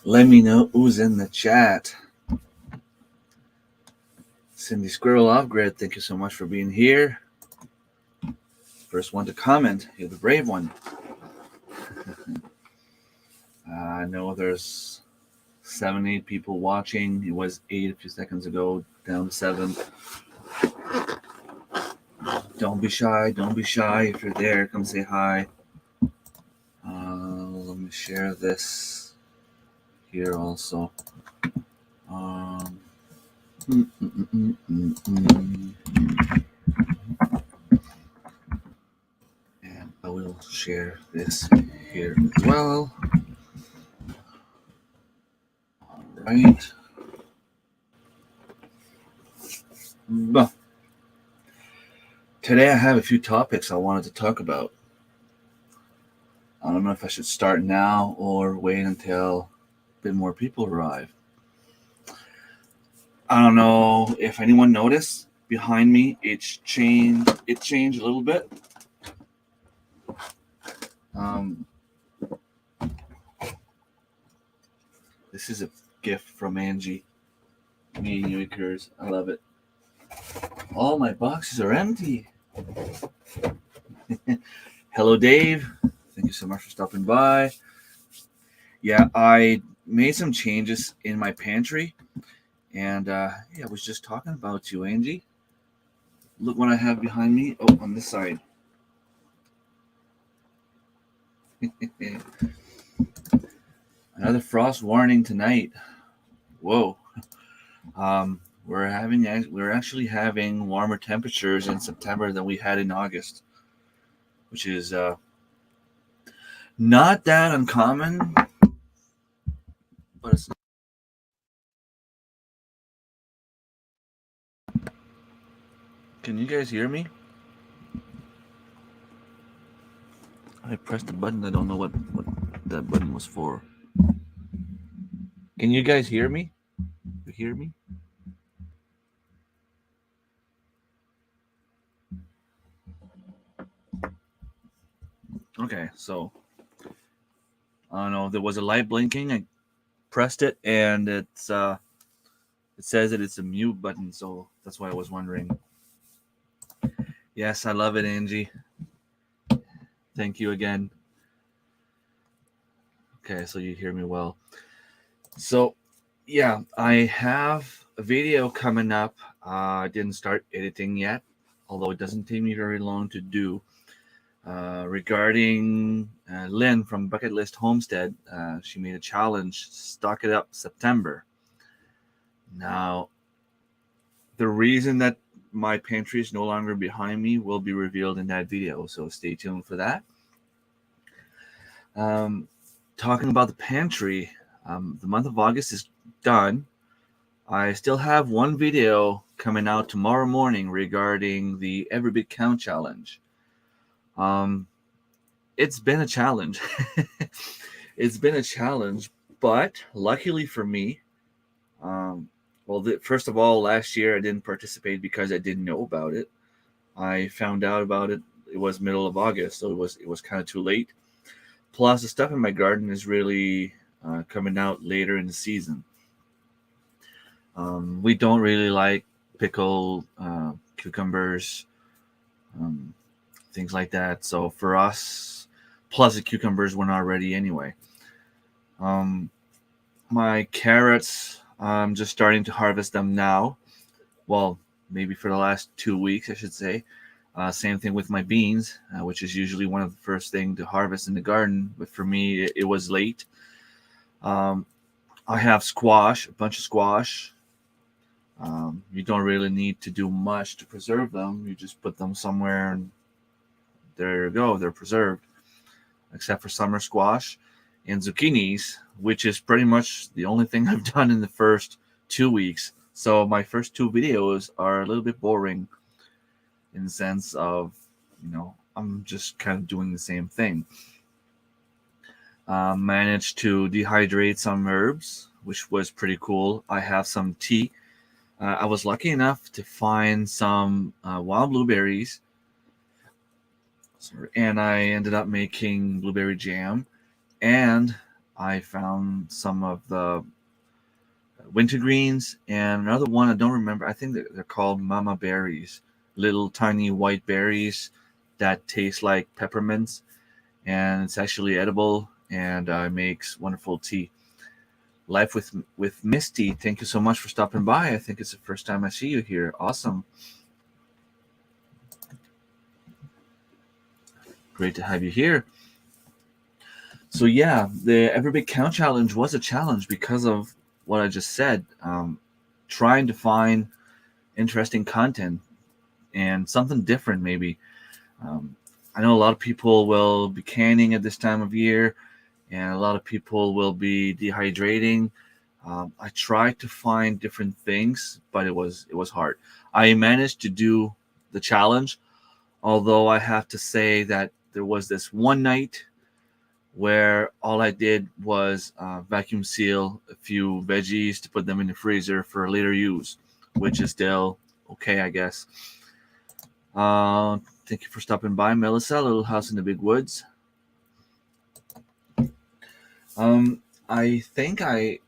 Let me know who's in the chat. Cindy Squirrel Off Grid, thank you so much for being here. First one to comment, you're the brave one. I know there's 7, 8 people watching. It was 8 a few seconds ago, down to 7. Don't be shy. Don't be shy. If you're there, come say hi. Let me share this here also. And I will share this here as well. All right. But today I have a few topics I wanted to talk about. I don't know if I should start now or wait until a bit more people arrive. I don't know if anyone noticed behind me. It changed a little bit. This is a gift from Angie. Me and Yoikers. I love it. All my boxes are empty. Hello, Dave. Thank you so much for stopping by. Yeah, I made some changes in my pantry. And I was just talking about you, Angie. Look what I have behind me. Oh, on this side. Another frost warning tonight. Whoa. We're actually having warmer temperatures in September than we had in August, which is not that uncommon, but it's. Can you guys hear me? I pressed the button. I don't know what that button was for. Can you guys hear me? You hear me? Okay, so I don't know. There was a light blinking. I pressed it, and it says that it's a mute button. So that's why I was wondering. Yes, I love it, Angie. Thank you again. Okay, so you hear me well. So, yeah, I have a video coming up. I didn't start editing yet, although it doesn't take me very long to do. Regarding Lynn from Bucket List Homestead, she made a challenge, Stock It Up September. Now, the reason that my pantry is no longer behind me will be revealed in that video, so stay tuned for that. Talking about the pantry, the month of August is done. I still have one video coming out tomorrow morning regarding the Every Big Count challenge. It's been a challenge. It's been a challenge, but luckily for me, first of all, last year I didn't participate because I didn't know about it. I found out about it. It was middle of August, so it was kind of too late. Plus, the stuff in my garden is really coming out later in the season. We don't really like pickled cucumbers, things like that. So for us, plus the cucumbers were not ready anyway. My carrots, I'm just starting to harvest them now. Well, maybe for the last 2 weeks, I should say. Same thing with my beans, which is usually one of the first things to harvest in the garden. But for me, it was late. I have squash, a bunch of squash. You don't really need to do much to preserve them. You just put them somewhere and there you go. They're preserved, except for summer squash and zucchinis, which is pretty much the only thing I've done in the first 2 weeks. So my first 2 videos are a little bit boring in the sense of, I'm just kind of doing the same thing. Managed to dehydrate some herbs, which was pretty cool. I have some tea. I was lucky enough to find some wild blueberries, and I ended up making blueberry jam. And I found some of the wintergreens and another one I don't remember. I think they're called mama berries, little tiny white berries that taste like peppermints, and it's actually edible and makes wonderful tea. Life with Misty. Thank you so much for stopping by. I think it's the first time I see you here. Awesome. Great to have you here. So yeah, the Every Big Count challenge was a challenge because of what I just said. Trying to find interesting content and something different, maybe. Um, I know a lot of people will be canning at this time of year, and a lot of people will be dehydrating. I tried to find different things, but it was hard. I managed to do the challenge, although I have to say that there was this one night where all I did was vacuum seal a few veggies to put them in the freezer for later use, which is still okay, I guess. Thank you for stopping by, Melissa. Little House in the Big Woods. I think I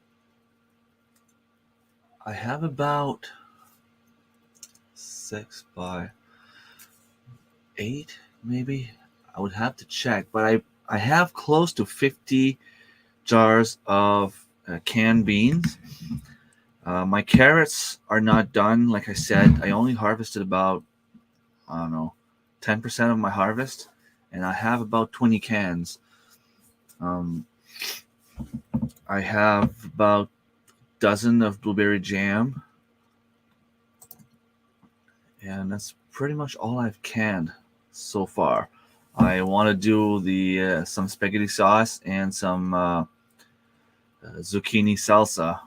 have about 6 by 8, maybe. I would have to check, but I have close to 50 jars of canned beans. My carrots are not done. Like I said, I only harvested about, I don't know, 10% of my harvest, and I have about 20 cans. Um, I have about a dozen of blueberry jam, and that's pretty much all I've canned so far. I want to do the some spaghetti sauce and some zucchini salsa.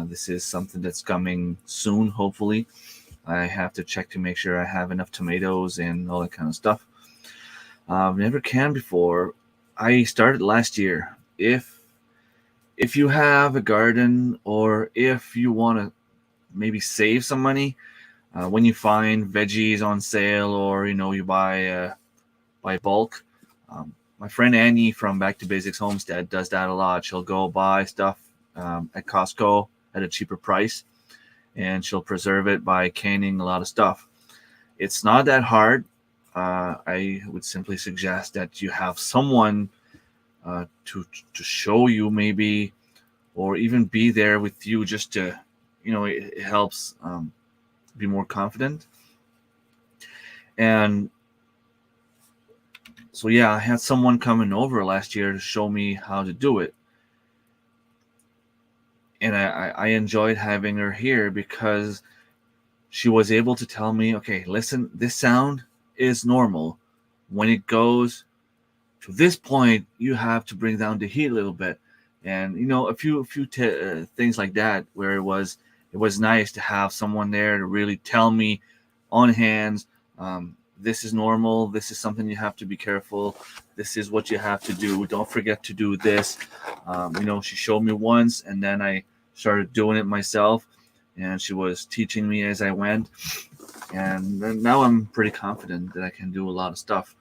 This is something that's coming soon, hopefully. I have to check to make sure I have enough tomatoes and all that kind of stuff. I've never canned before. I started last year. If you have a garden or if you want to maybe save some money, when you find veggies on sale or you buy bulk. My friend Annie from Back to Basics Homestead does that a lot. She'll go buy stuff at Costco at a cheaper price, and she'll preserve it by canning a lot of stuff. It's not that hard. I would simply suggest that you have someone to show you, maybe, or even be there with you, just to, it helps be more confident. And so yeah, I had someone coming over last year to show me how to do it, and I enjoyed having her here because she was able to tell me, okay, listen, this sound is normal. When it goes to this point, you have to bring down the heat a little bit, and a few things like that, where it was nice to have someone there to really tell me on hands. This is normal. This is something you have to be careful. This is what you have to do. Don't forget to do this. She showed me once, and then I started doing it myself, and she was teaching me as I went. And now I'm pretty confident that I can do a lot of stuff.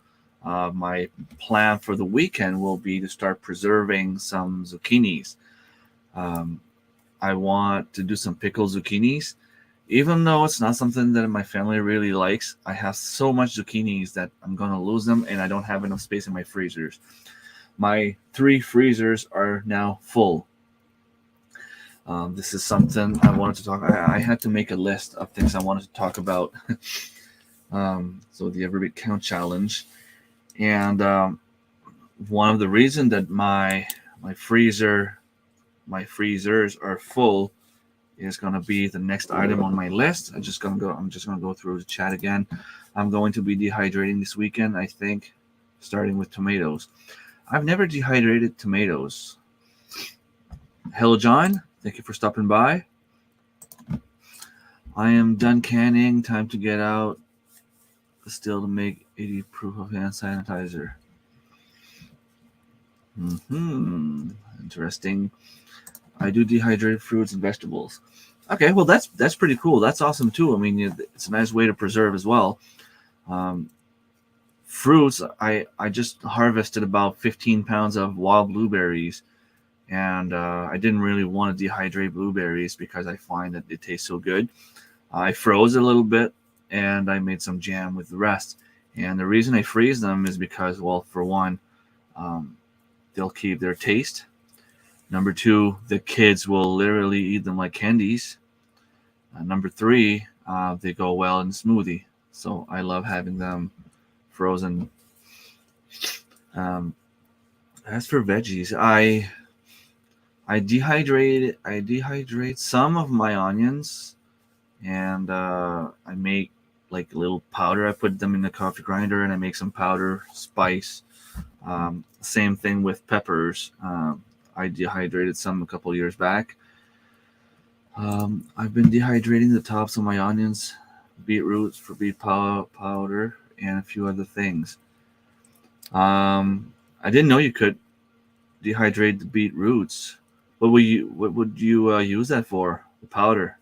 My plan for the weekend will be to start preserving some zucchinis. I want to do some pickled zucchinis. Even though it's not something that my family really likes, I have so much zucchinis that I'm going to lose them, and I don't have enough space in my freezers. My 3 freezers are now full. This is something I wanted to talk. I had to make a list of things I wanted to talk about. So the Every Big Count challenge, and one of the reasons that my freezers are full is going to be the next item on my list. I'm just going to go through the chat again. I'm going to be dehydrating this weekend, I think, starting with tomatoes. I've never dehydrated tomatoes. Hello, John. Thank you for stopping by. I am done canning. Time to get out. Still to make 80 proof of hand sanitizer. Interesting. I do dehydrated fruits and vegetables. Okay, well that's pretty cool. That's awesome too. I mean, it's a nice way to preserve as well. Fruits. I just harvested about 15 pounds of wild blueberries, and I didn't really want to dehydrate blueberries because I find that they taste so good. I froze a little bit, and I made some jam with the rest. And the reason I freeze them is because, well, for one, um, they'll keep their taste. Number two, the kids will literally eat them like candies. Number three, they go well in smoothie. So I love having them frozen. Um, as for veggies, I dehydrate some of my onions, and I make like a little powder. I put them in the coffee grinder, and I make some powder, spice. Same thing with peppers. I dehydrated some a couple years back. I've been dehydrating the tops of my onions, beetroots for powder, and a few other things. I didn't know you could dehydrate the beetroots. What would you use that for? The powder.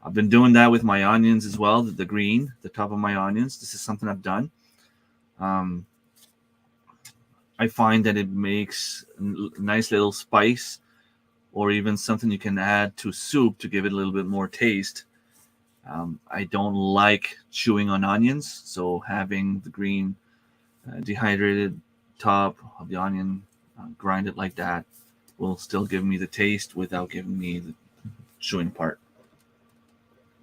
I've been doing that with my onions as well. The green, the top of my onions. This is something I've done. Um, I find that it makes a nice little spice, or even something you can add to soup to give it a little bit more taste. I don't like chewing on onions, so having the green dehydrated top of the onion, grind it like that, will still give me the taste without giving me the chewing part.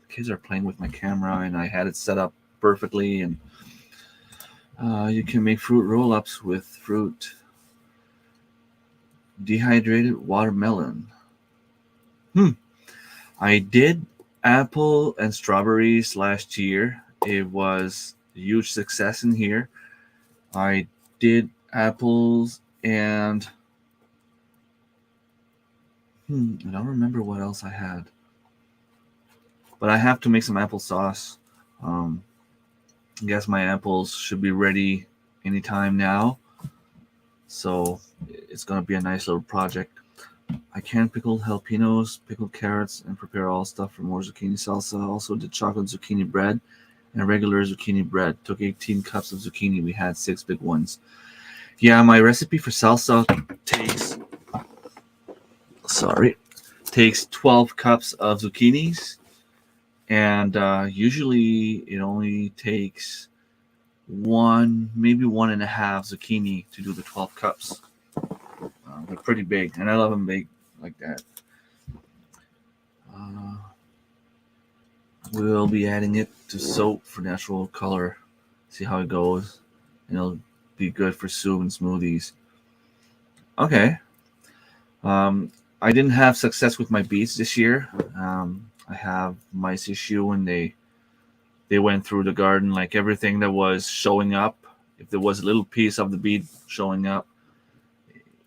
The kids are playing with my camera, and I had it set up perfectly, and you can make fruit roll-ups with fruit. Dehydrated watermelon. I did apple and strawberries last year. It was a huge success in here. I did apples and I don't remember what else I had. But I have to make some applesauce. Um, I guess my apples should be ready anytime now. So it's going to be a nice little project. I can pickle jalapenos, pickled carrots, and prepare all stuff for more zucchini salsa. Also did chocolate zucchini bread and regular zucchini bread. Took 18 cups of zucchini. We had 6 big ones. Yeah, my recipe for salsa takes 12 cups of zucchinis, and usually it only takes maybe 1.5 zucchini to do the 12 cups. They're pretty big, and I love them big like that. We'll be adding it to soap for natural color. See how it goes. And it'll be good for soup and smoothies. Okay. I didn't have success with my beets this year. I have mice issue when they went through the garden, like everything that was showing up. If there was a little piece of the beet showing up,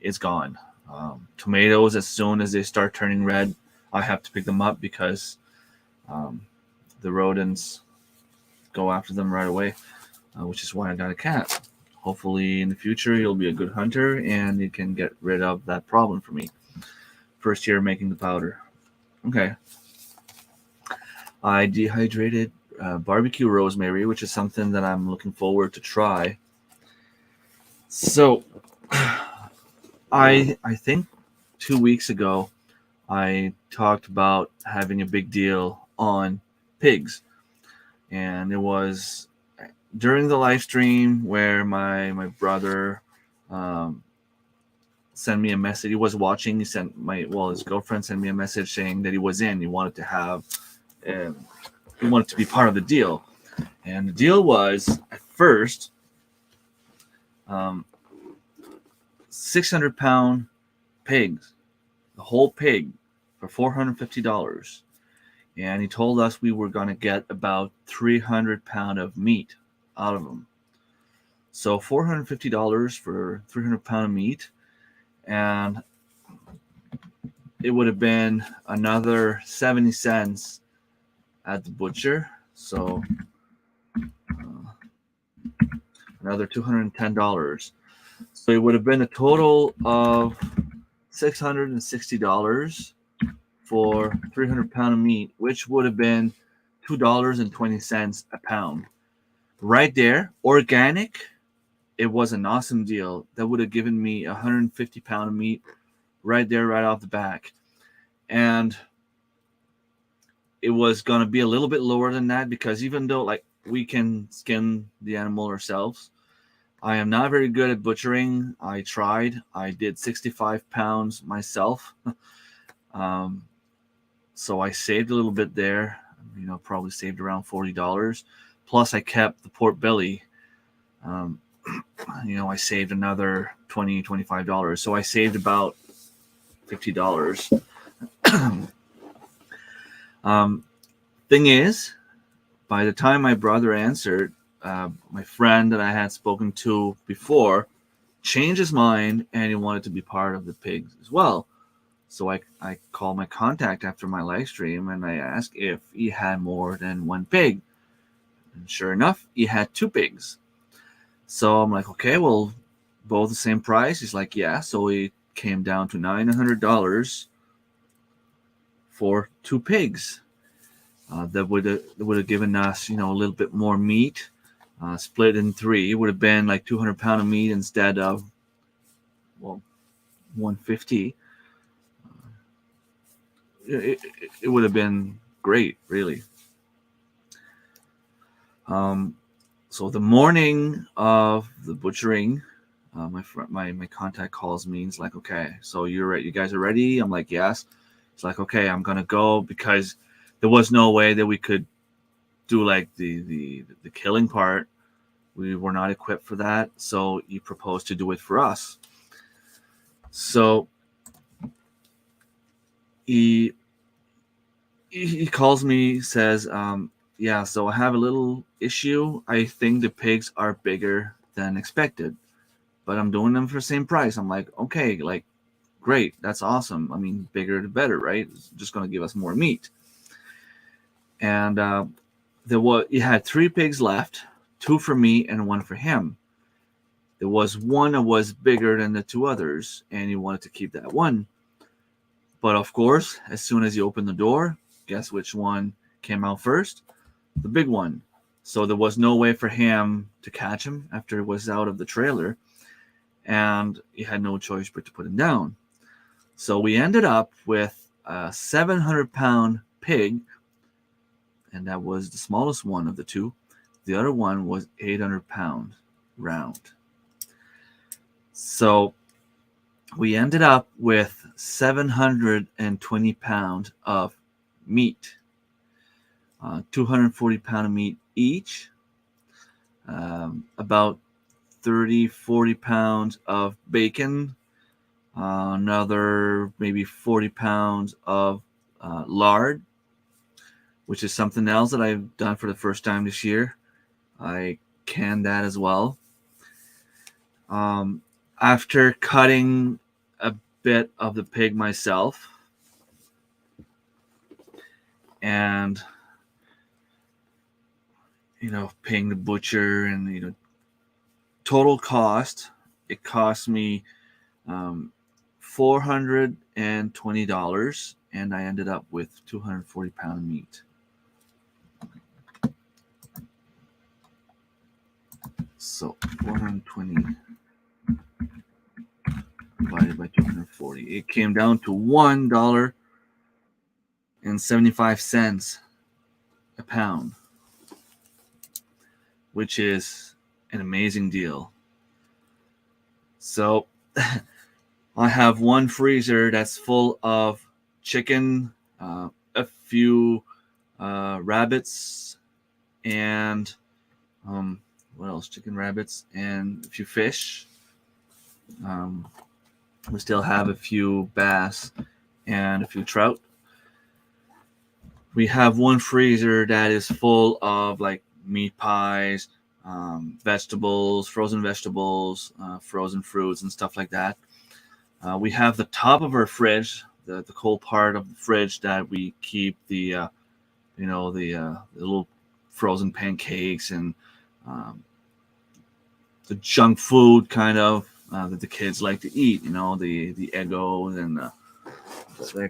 it's gone. Tomatoes, as soon as they start turning red, I have to pick them up because the rodents go after them right away, which is why I got a cat. Hopefully in the future he'll be a good hunter and he can get rid of that problem for me. First year making the powder. Okay. I dehydrated barbecue rosemary, which is something that I'm looking forward to try. So I think 2 weeks ago I talked about having a big deal on pigs, and it was during the live stream where my brother sent me a message. He was watching. His girlfriend sent me a message saying that he was in. He wanted to be part of the deal, and the deal was at first 600-pound pigs, the whole pig, for $450. And he told us we were going to get about 300 pound of meat out of them. So $450 for 300 pound of meat, and it would have been another 70 cents at the butcher. So another $210. So it would have been a total of $660 for 300 pound of meat, which would have been $2.20 a pound. Right there, organic, it was an awesome deal. That would have given me 150 pound of meat right there, right off the back. And it was going to be a little bit lower than that, because even though like we can skin the animal ourselves, I am not very good at butchering. I tried. I did 65 pounds myself. So I saved a little bit there, probably saved around $40. Plus I kept the pork belly. I saved another $20, $25. So I saved about $50. Thing is, by the time my brother answered, my friend that I had spoken to before changed his mind, and he wanted to be part of the pigs as well. So I called my contact after my live stream, and I asked if he had more than one pig. And sure enough, he had 2 pigs. So I'm like, okay, well, both the same price? He's like, yeah. So it came down to $900 for 2 pigs. That would have given us, a little bit more meat, split in 3. It would have been like 200 pounds of meat instead of, 150. It would have been great, really. So the morning of the butchering, my contact calls me. He's like, okay, so you're right. You guys are ready? I'm like, yes. It's like, okay, I'm gonna go, because there was no way that we could do like the killing part. We were not equipped for that. So he proposed to do it for us. So he calls me, says, yeah, so I have a little issue. I think the pigs are bigger than expected, but I'm doing them for the same price. I'm like, okay, like, great, that's awesome. I mean, bigger the better, right? It's just going to give us more meat. And he had 3 pigs left, 2 for me and 1 for him. There was one that was bigger than the 2 others, and he wanted to keep that one. But of course, as soon as he opened the door, guess which one came out first? The big one. So there was no way for him to catch him after he was out of the trailer, and he had no choice but to put him down. So we ended up with a 700-pound pig, and that was the smallest one of the 2. The other one was 800 pounds round. So we ended up with 720 pounds of meat, 240 pounds of meat each, about 30-40 pounds of bacon, another maybe 40 pounds of lard, which is something else that I've done for the first time this year. I canned that as well. After cutting a bit of the pig myself and paying the butcher, and total cost, it cost me $420, and I ended up with 240 pounds of meat. So 420 divided by 240, it came down to $1.75 a pound, which is an amazing deal. So I have one freezer that's full of chicken, a few rabbits, and what else? Chicken, rabbits, and a few fish. We still have a few bass and a few trout. We have one freezer that is full of like meat pies, vegetables, frozen fruits, and stuff like that. We have the top of our fridge, the cold part of the fridge, that we keep the little frozen pancakes and the junk food kind of that the kids like to eat. The Eggos and that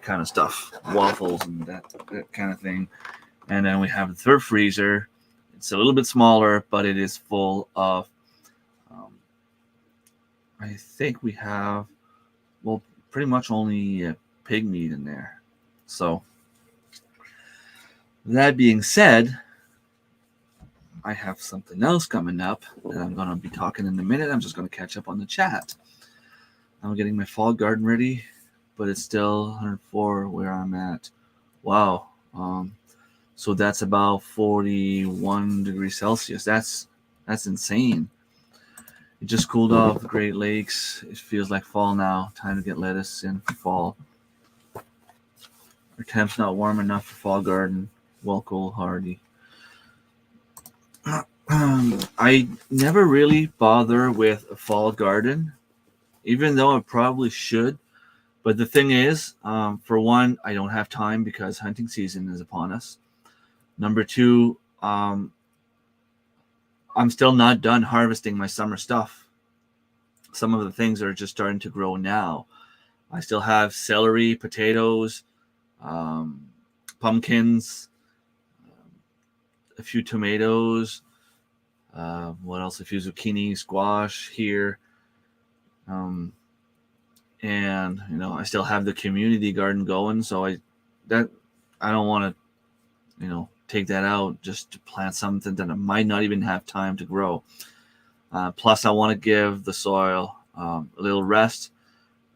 kind of stuff, waffles and that kind of thing. And then we have the third freezer. It's a little bit smaller, but it is full of. I think we have, pretty much only pig meat in there. So that being said, I have something else coming up that I'm going to be talking in a minute. I'm just going to catch up on the chat. I'm getting my fall garden ready, but it's still 104 where I'm at. Wow. So that's about 41 degrees Celsius. That's insane. It just cooled off the Great Lakes. It feels like fall now. Time to get lettuce in for fall. Our temp's not warm enough for fall garden. Welcome, hardy. I never really bother with a fall garden, even though I probably should. But the thing is, for one, I don't have time because hunting season is upon us. Number two, I'm still not done harvesting my summer stuff. Some of the things are just starting to grow now. I still have celery, potatoes, pumpkins, a few tomatoes. What else? A few zucchini, squash here. And I still have the community garden going, so I don't want to take that out just to plant something that I might not even have time to grow. Plus I want to give the soil a little rest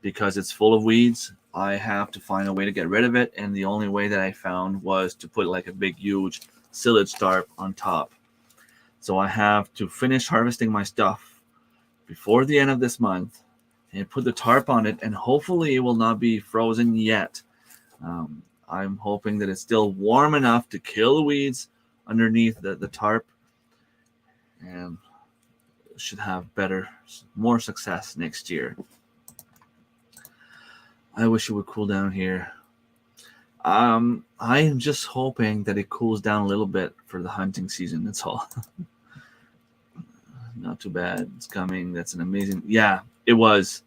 because it's full of weeds. I have to find a way to get rid of it, and the only way that I found was to put like a big huge silage tarp on top. So I have to finish harvesting my stuff before the end of this month and put the tarp on it, and hopefully it will not be frozen yet. I'm hoping that it's still warm enough to kill the weeds underneath the tarp, and should have more success next year. I wish it would cool down here. I am just hoping that it cools down a little bit for the hunting season. That's all. Not too bad. It's coming. That's an amazing. Yeah, it was.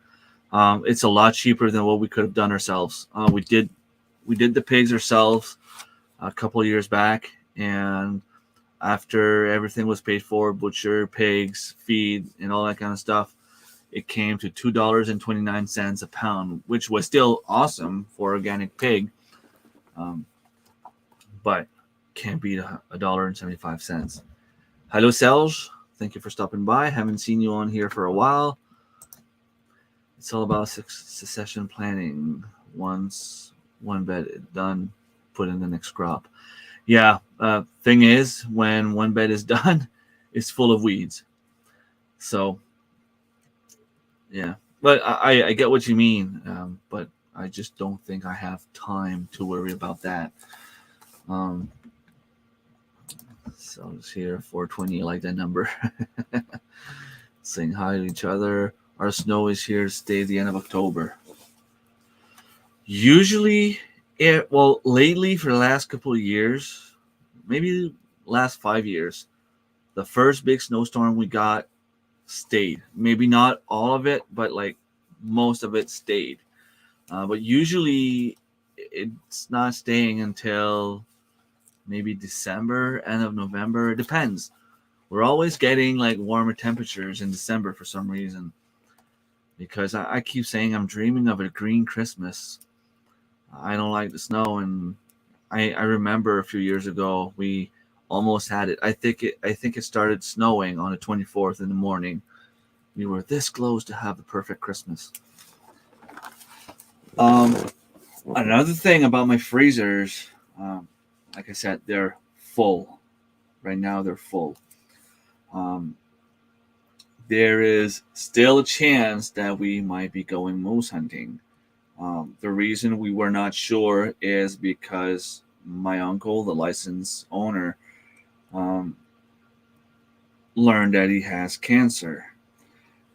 It's a lot cheaper than what we could have done ourselves. We did the pigs ourselves a couple of years back, and after everything was paid for, butcher, pigs, feed, and all that kind of stuff, it came to $2.29 a pound, which was still awesome for organic pig, but can't beat $1.75. Hello, Serge. Thank you for stopping by. Haven't seen you on here for a while. It's all about succession planning. Once one bed is done, put in the next crop. Yeah, thing is, when one bed is done, it's full of weeds. So, yeah. But I get what you mean, but I just don't think I have time to worry about that. So it's here, 420, I like that number. Saying hi to each other. Our snow is here to stay the end of October. Usually, lately for the last couple of years, maybe last 5 years, the first big snowstorm we got stayed. Maybe not all of it, but like most of it stayed. But usually it's not staying until maybe December, end of November. It depends. We're always getting like warmer temperatures in December for some reason. Because I keep saying I'm dreaming of a green Christmas. I don't like the snow, and I remember a few years ago we almost had it. I think it started snowing on the 24th in the morning. We were this close to have the perfect Christmas. Another thing about my freezers, like I said, they're full. Right now they're full. There is still a chance that we might be going moose hunting. The reason we were not sure is because my uncle, the license owner, learned that he has cancer.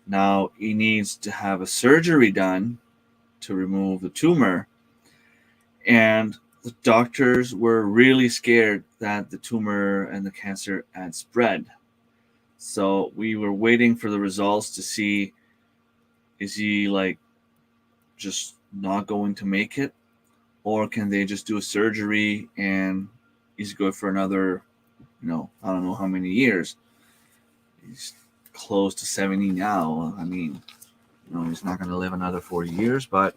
Now he needs to have a surgery done to remove the tumor, and the doctors were really scared that the tumor and the cancer had spread. So we were waiting for the results to see, is he like just not going to make it, or can they just do a surgery and he's good for another, I don't know how many years. He's close to 70 now. I mean, he's not going to live another 40 years, but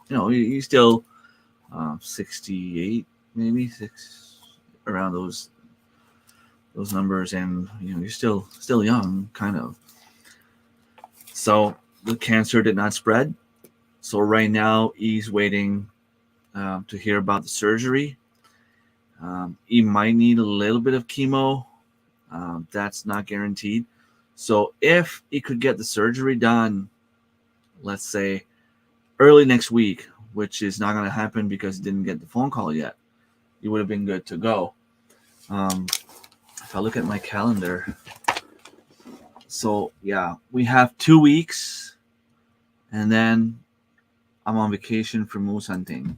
he's still 68, maybe around those numbers, and you're still young, kind of. So the cancer did not spread. So right now he's waiting to hear about the surgery. He might need a little bit of chemo. That's not guaranteed. So if he could get the surgery done, let's say early next week, which is not going to happen because he didn't get the phone call yet, he would have been good to go. If I look at my calendar, so yeah, we have 2 weeks, and then I'm on vacation for moose hunting.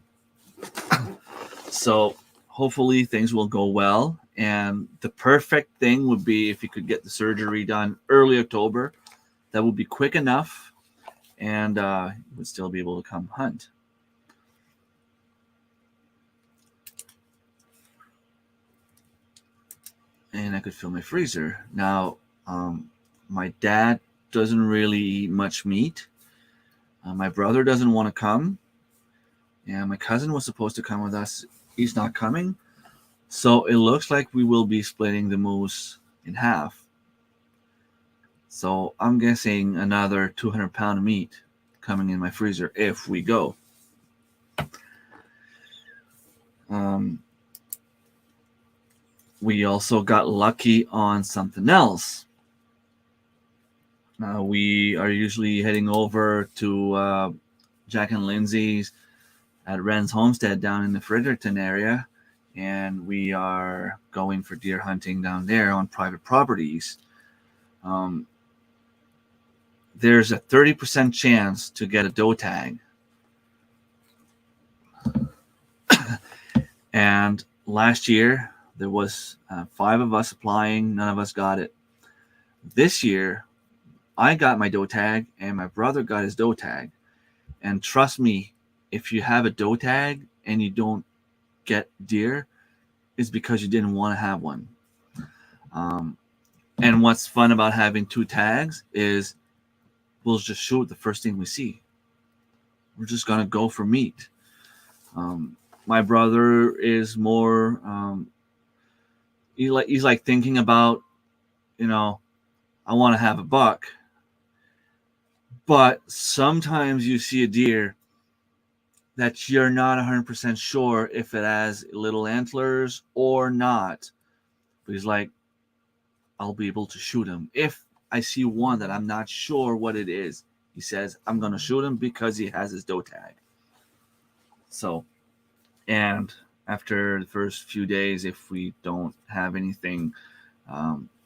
So hopefully things will go well. And the perfect thing would be if you could get the surgery done early October. That would be quick enough, and you would still be able to come hunt. And I could fill my freezer. Now, my dad doesn't really eat much meat. My brother doesn't want to come. And my cousin was supposed to come with us. He's not coming. So it looks like we will be splitting the moose in half. So I'm guessing another 200-pound of meat coming in my freezer if we go. We also got lucky on something else. We are usually heading over to Jack and Lindsay's at Ren's Homestead down in the Fredericton area, and we are going for deer hunting down there on private properties. There's a 30% chance to get a doe tag. And last year, there was 5 of us applying. None of us got it. This year, I got my doe tag, and my brother got his doe tag. And trust me, if you have a doe tag and you don't get deer, it's because you didn't want to have one. And what's fun about having 2 tags is we'll just shoot the first thing we see. We're just going to go for meat. My brother is more, he's like thinking about, I want to have a buck. But sometimes you see a deer that you're not 100% sure if it has little antlers or not. But he's like, I'll be able to shoot him. If I see one that I'm not sure what it is, he says, I'm going to shoot him because he has his doe tag. So, and after the first few days, if we don't have anything,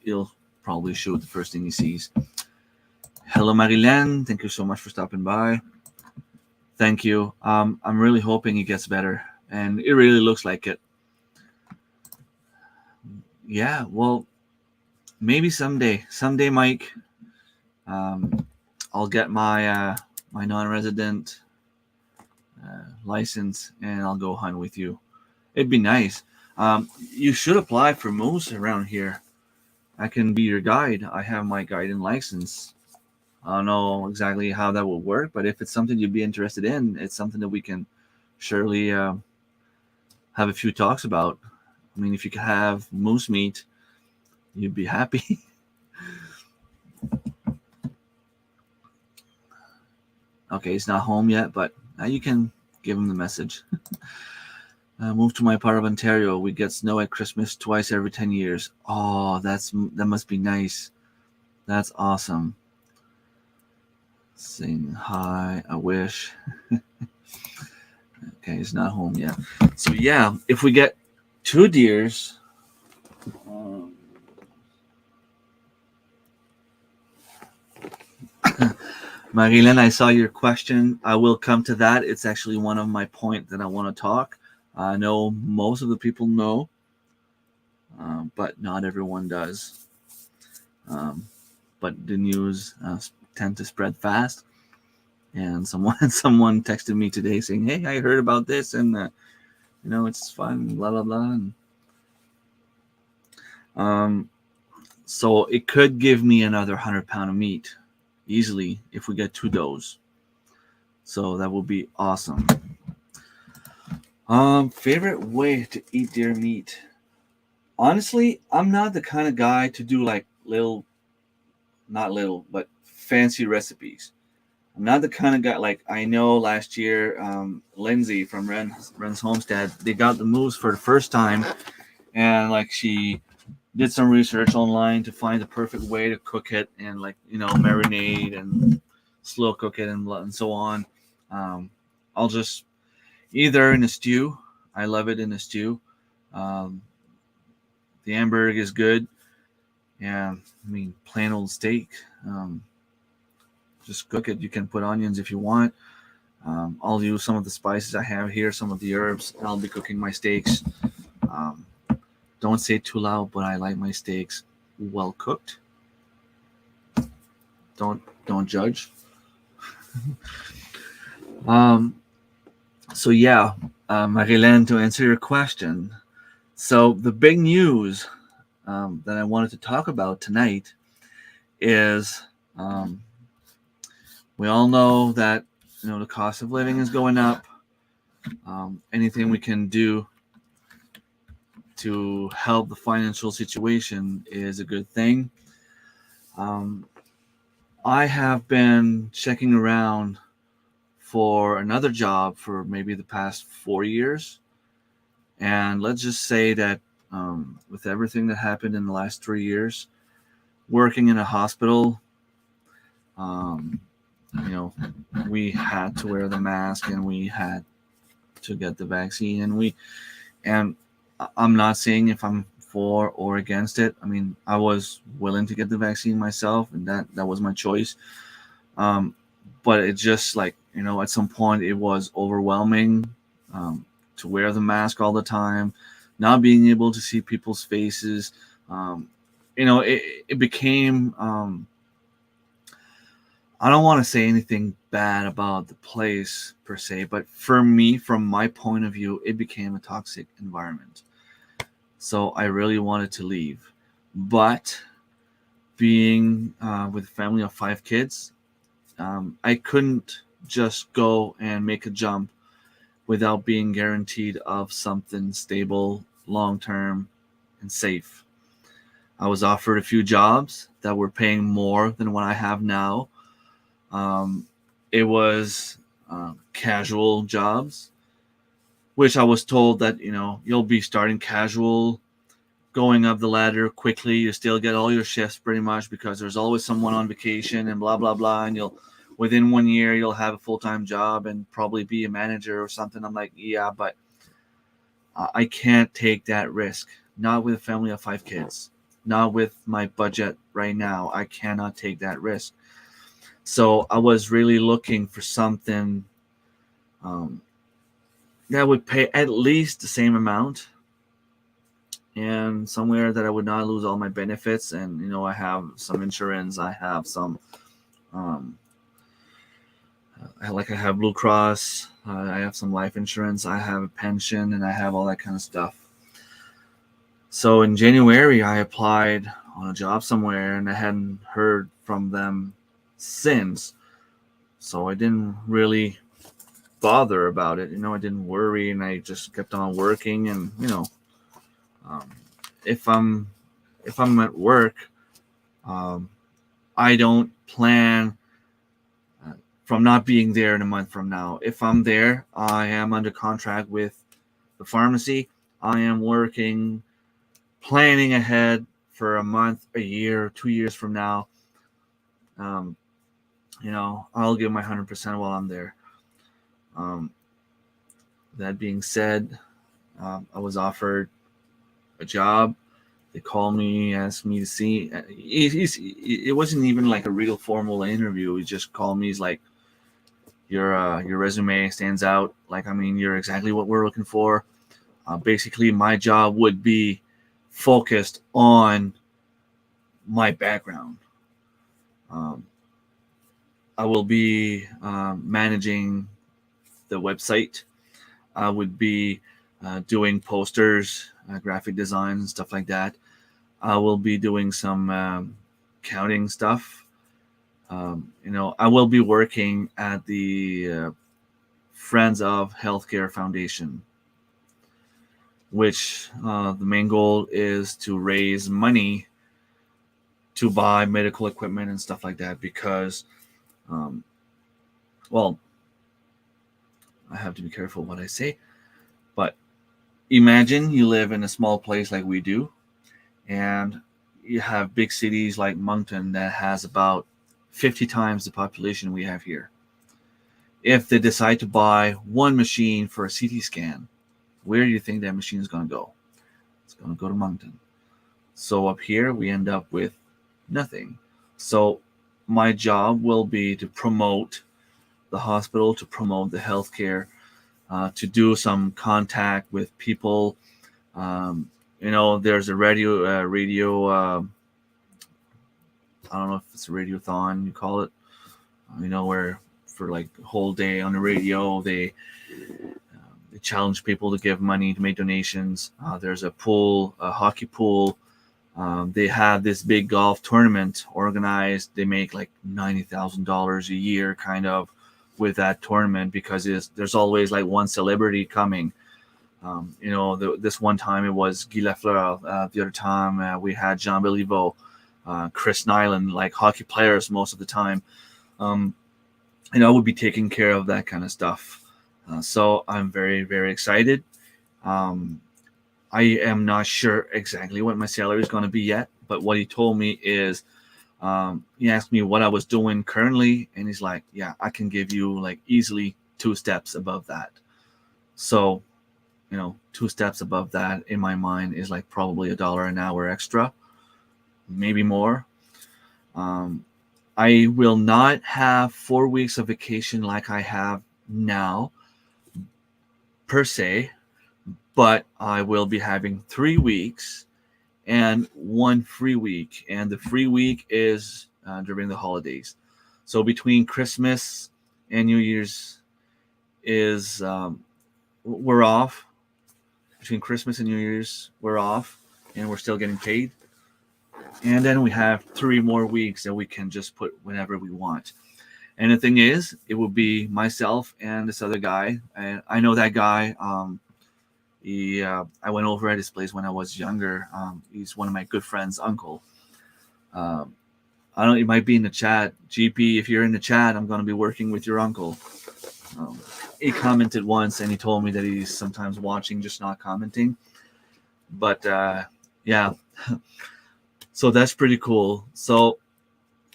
he'll probably shoot the first thing he sees. Hello, Marilyn. Thank you so much for stopping by. Thank you. I'm really hoping he gets better, and it really looks like it. Yeah, well, maybe someday, Mike. I'll get my my non-resident license, and I'll go hunt with you. It'd be nice. You should apply for moose around here. I can be your guide. I have my guiding license. I don't know exactly how that will work, but if it's something you'd be interested in, it's something that we can surely have a few talks about. I mean, if you could have moose meat, you'd be happy. Okay, he's not home yet, but you can give him the message. Moved to my part of Ontario. We get snow at Christmas twice every 10 years. Oh, that must be nice. That's awesome. Saying hi, I wish. Okay, he's not home yet. So yeah, if we get 2 deers, Marilyn, I saw your question. I will come to that. It's actually one of my points that I want to talk. I know most of the people know, but not everyone does. But the news tend to spread fast. And someone texted me today saying, "Hey, I heard about this, and it's fun, blah blah blah." And, so it could give me another 100-pound of meat easily if we get 2 does. So that would be awesome. Favorite way to eat deer meat. Honestly, I'm not the kind of guy to do like not little, but fancy recipes. I'm not the kind of guy like I know last year, Lindsay from Ren's Homestead, they got the moves for the first time, and like she did some research online to find the perfect way to cook it and like marinate and slow cook it and so on. Um, I'll just either in a stew. I love it in a stew. Um, the Amberg is good. Yeah, I mean plain old steak. Um, just cook it. You can put onions if you want. I'll use some of the spices I have here, some of the herbs. I'll be cooking my steaks. Um, don't say it too loud, but I like my steaks well cooked. Don't judge. Um, so yeah, Marilyn, to answer your question, so the big news that I wanted to talk about tonight is um, we all know that the cost of living is going up. Anything we can do to help the financial situation is a good thing. Um, I have been checking around for another job for maybe the past 4 years. And let's just say that with everything that happened in the last 3 years, working in a hospital, um, you know, we had to wear the mask and we had to get the vaccine. And I'm not saying if I'm for or against it. I mean, I was willing to get the vaccine myself, and that was my choice. Um, but it just like at some point it was overwhelming to wear the mask all the time, not being able to see people's faces. um, it became I don't want to say anything bad about the place per se, but for me, from my point of view, it became a toxic environment. So I really wanted to leave, but being with a family of 5 kids, I couldn't just go and make a jump without being guaranteed of something stable, long term, and safe. I was offered a few jobs that were paying more than what I have now. Um, it was casual jobs, which I was told that you'll be starting casual, going up the ladder quickly. You still get all your shifts pretty much because there's always someone on vacation and blah blah blah, and you'll within 1 year you'll have a full-time job and probably be a manager or something. I'm like, yeah, but I can't take that risk. Not with a family of 5 kids. Not with my budget right now. I cannot take that risk. So I was really looking for something um, that would pay at least the same amount, and somewhere that I would not lose all my benefits. And I have some insurance. I have some, um, I have Blue Cross. I have some life insurance. I have a pension, and I have all that kind of stuff. So in January, I applied on a job somewhere, and I hadn't heard from them since. So I didn't really bother about it. I didn't worry, and I just kept on working. And um, if I'm at work, um, I don't plan from not being there in a month from now. If I'm there, I am under contract with the pharmacy. I am working, planning ahead for a month, a year, 2 years from now. Um, I'll give my 100% while I'm there. Um, that being said, I was offered a job. They called me, asked me to see. It wasn't even like a real formal interview. He just called me. He's like, your resume stands out. Like, I mean, you're exactly what we're looking for. Basically, my job would be focused on my background. Um, I will be managing the website. I would be doing posters, graphic design, and stuff like that. I will be doing some counting stuff. I will be working at the Friends of Healthcare Foundation, which the main goal is to raise money to buy medical equipment and stuff like that. Because, um, well, I have to be careful what I say, but imagine you live in a small place like we do, and you have big cities like Moncton that has about 50 times the population we have here. If they decide to buy one machine for a CT scan, where do you think that machine is going to go? It's going to go to Moncton. So up here, we end up with nothing. So my job will be to promote the hospital, to promote the healthcare, to do some contact with people. There's a radio. I don't know if it's a radiothon you call it. Where for like a whole day on the radio, they challenge people to give money, to make donations. There's a pool, a hockey pool. They have this big golf tournament organized. They make like $90,000 a year, kind of, with that tournament, because there's always like one celebrity coming. This one time it was Guy Lafleur. The other time we had Jean Beliveau, Chris Nyland, like hockey players most of the time. I would be taking care of that kind of stuff. So I'm very, very excited. I am not sure exactly what my salary is going to be yet, but what he told me is, he asked me what I was doing currently, and he's like, yeah, I can give you like easily 2 steps above that. So, 2 steps above that in my mind is like probably $1 an hour extra, maybe more. I will not have 4 weeks of vacation like I have now, per se, but I will be having 3 weeks and 1 free week. And the free week is during the holidays. So between Christmas and New Year's is we're off. Between Christmas and New Year's, we're off, and we're still getting paid. And then we have 3 more weeks that we can just put whenever we want. And the thing is, it will be myself and this other guy. And I know that guy. I went over at his place when I was younger. He's one of my good friend's uncle. I don't know, he might be in the chat. GP, if you're in the chat, I'm going to be working with your uncle. He commented once, and he told me that he's sometimes watching, just not commenting. But yeah, so that's pretty cool. So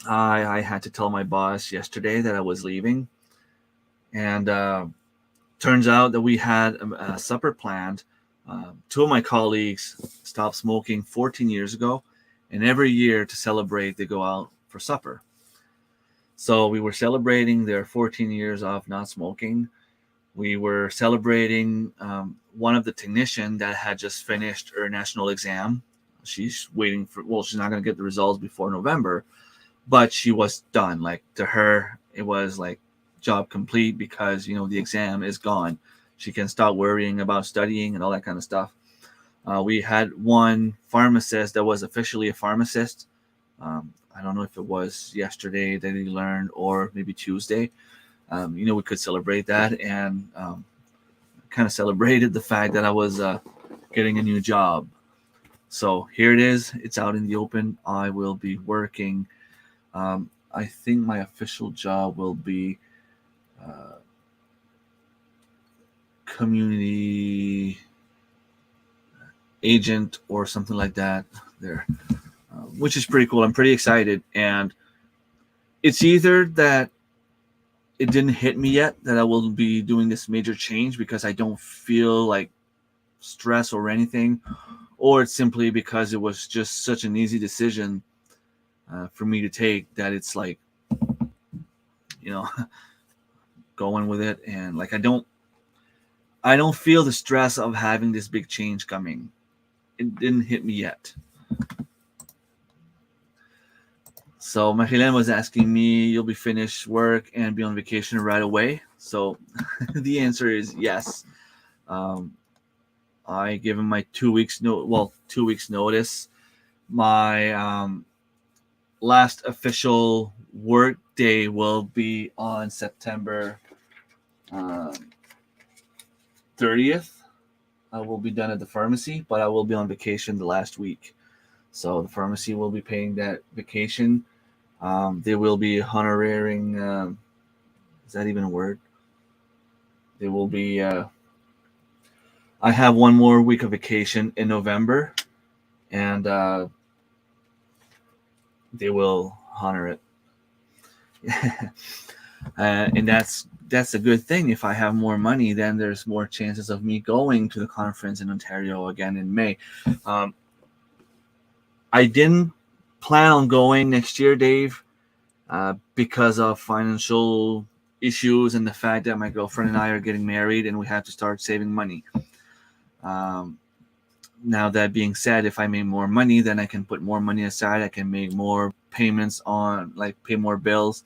I had to tell my boss yesterday that I was leaving, and turns out that we had a supper planned. 2 of my colleagues stopped smoking 14 years ago, and every year to celebrate, they go out for supper. So we were celebrating their 14 years of not smoking. We were celebrating one of the technician that had just finished her national exam. She's waiting she's not going to get the results before November, but she was done. Like, to her, it was like job complete, because, the exam is gone. She can stop worrying about studying and all that kind of stuff. We had one pharmacist that was officially a pharmacist. I don't know if it was yesterday that he learned, or maybe Tuesday. We could celebrate that, and kind of celebrated the fact that I was getting a new job. So here it is. It's out in the open. I will be working. I think my official job will be community agent or something like that there, which is pretty cool. I'm pretty excited. And it's either that it didn't hit me yet that I will be doing this major change because I don't feel like stress or anything, or it's simply because it was just such an easy decision for me to take that it's like, going with it. And like, I don't feel the stress of having this big change coming. It didn't hit me yet. So Marilyn was asking me, you'll be finished work and be on vacation right away? So the answer is yes. I give him my 2 weeks 2 weeks notice. My last official work day will be on September 30th. I will be done at the pharmacy, but I will be on vacation the last week. So the pharmacy will be paying that vacation. They will be honoraring. Is that even a word? They will be. I have one more week of vacation in November, and they will honor it. And that's a good thing. If I have more money, then there's more chances of me going to the conference in Ontario again in May. I didn't plan on going next year, Dave, because of financial issues and the fact that my girlfriend and I are getting married and we have to start saving money. Now, that being said, if I make more money, then I can put more money aside. I can make more payments on, like, pay more bills,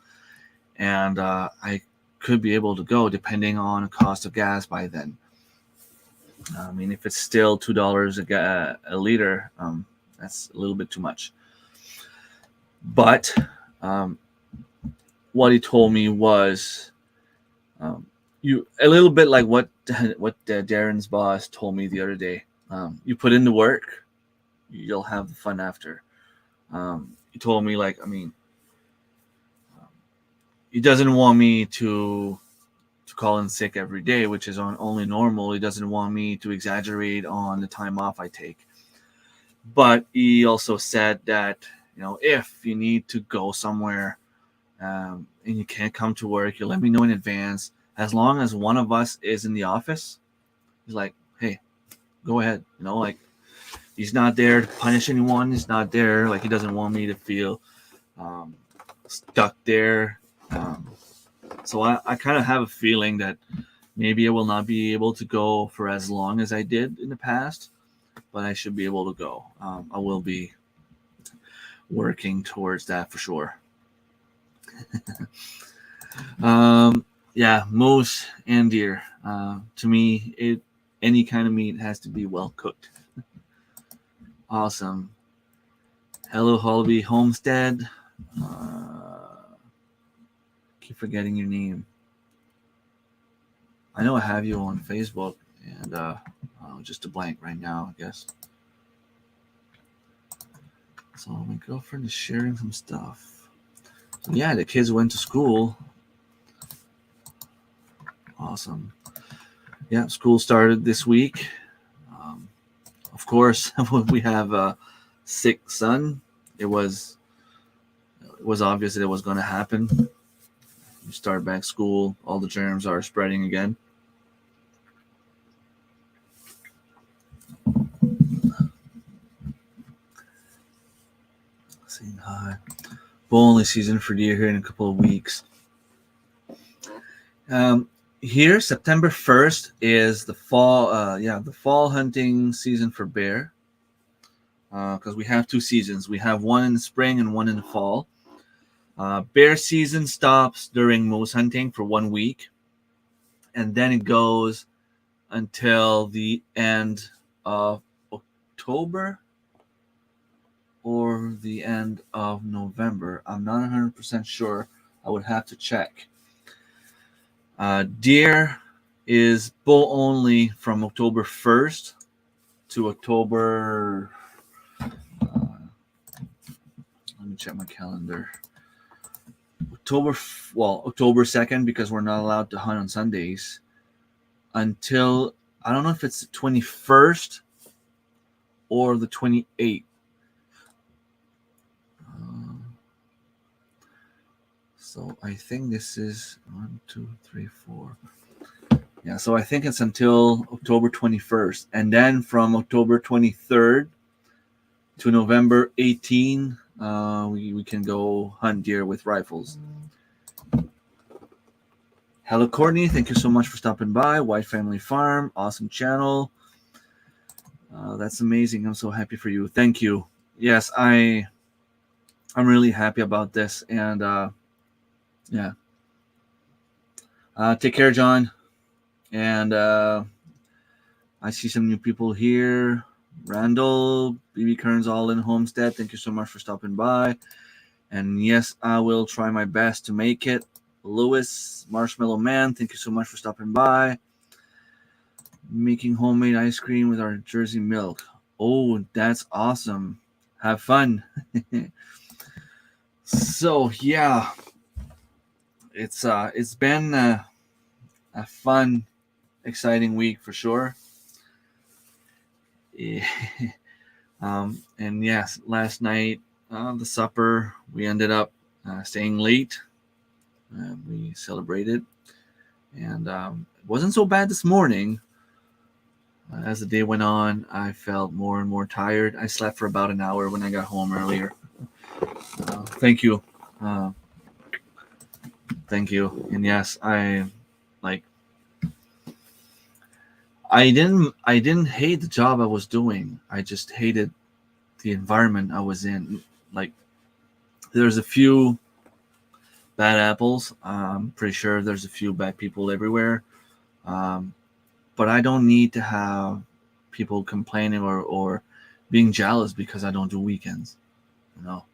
and I could be able to go depending on the cost of gas by then. I mean, if it's still $2 a liter, that's a little bit too much. But what he told me was, you a little bit like what Darren's boss told me the other day. You put in the work, you'll have the fun after. He told me, like, I mean, he doesn't want me to call in sick every day, which is only normal. He doesn't want me to exaggerate on the time off I take. But he also said that, if you need to go somewhere and you can't come to work, you let me know in advance. As long as one of us is in the office, he's like, hey, go ahead. Like, he's not there to punish anyone. He's not there. Like, he doesn't want me to feel stuck there. So I kind of have a feeling that maybe I will not be able to go for as long as I did in the past, but I should be able to go. I will be working towards that for sure. Yeah, moose and deer. To me, any kind of meat has to be well cooked. Awesome. Hello, HoldTheLineHomestead. Keep forgetting your name. I know I have you on Facebook, and just a blank right now, I guess. So my girlfriend is sharing some stuff. So yeah, the kids went to school. Awesome. Yeah, school started this week. Of course, we have a sick son. It was obvious that it was going to happen. You start back school, all the germs are spreading again. Saying hi. Bull only season for deer here in a couple of weeks. Here, September 1st is the fall. The fall hunting season for bear. Because we have two seasons. We have one in the spring and one in the fall. Bear season stops during moose hunting for 1 week, and then it goes until the end of October or the end of November. I'm not 100% sure. I would have to check. Deer is bull only from October 1st to October. Let me check my calendar. October 2nd, because we're not allowed to hunt on Sundays until, I don't know if it's the 21st or the 28th. So I think this is 1, 2, 3, 4. Yeah, so I think it's until October 21st. And then from October 23rd to November 18, we can go hunt deer with rifles. Hello, Courtney. Thank you so much for stopping by. White Family Farm. Awesome channel. That's amazing. I'm so happy for you. Thank you. Yes, I'm really happy about this. And yeah. Take care, John. And I see some new people here. Randall, BB Kearns All in Homestead. Thank you so much for stopping by. And yes, I will try my best to make it. Lewis, Marshmallow Man, thank you so much for stopping by. Making homemade ice cream with our Jersey milk. Oh, that's awesome. Have fun. So yeah, it's been a fun, exciting week for sure. Yeah. And yes, last night, the supper, we ended up staying late. We celebrated, and it wasn't so bad this morning. As the day went on, I felt more and more tired. I slept for about an hour when I got home earlier. Thank you. Uh, thank you. And yes, like I didn't hate the job I was doing. I just hated the environment I was in. Like there's a few bad apples. I'm pretty sure there's a few bad people everywhere. Um, but I don't need to have people complaining or being jealous because I don't do weekends. You know,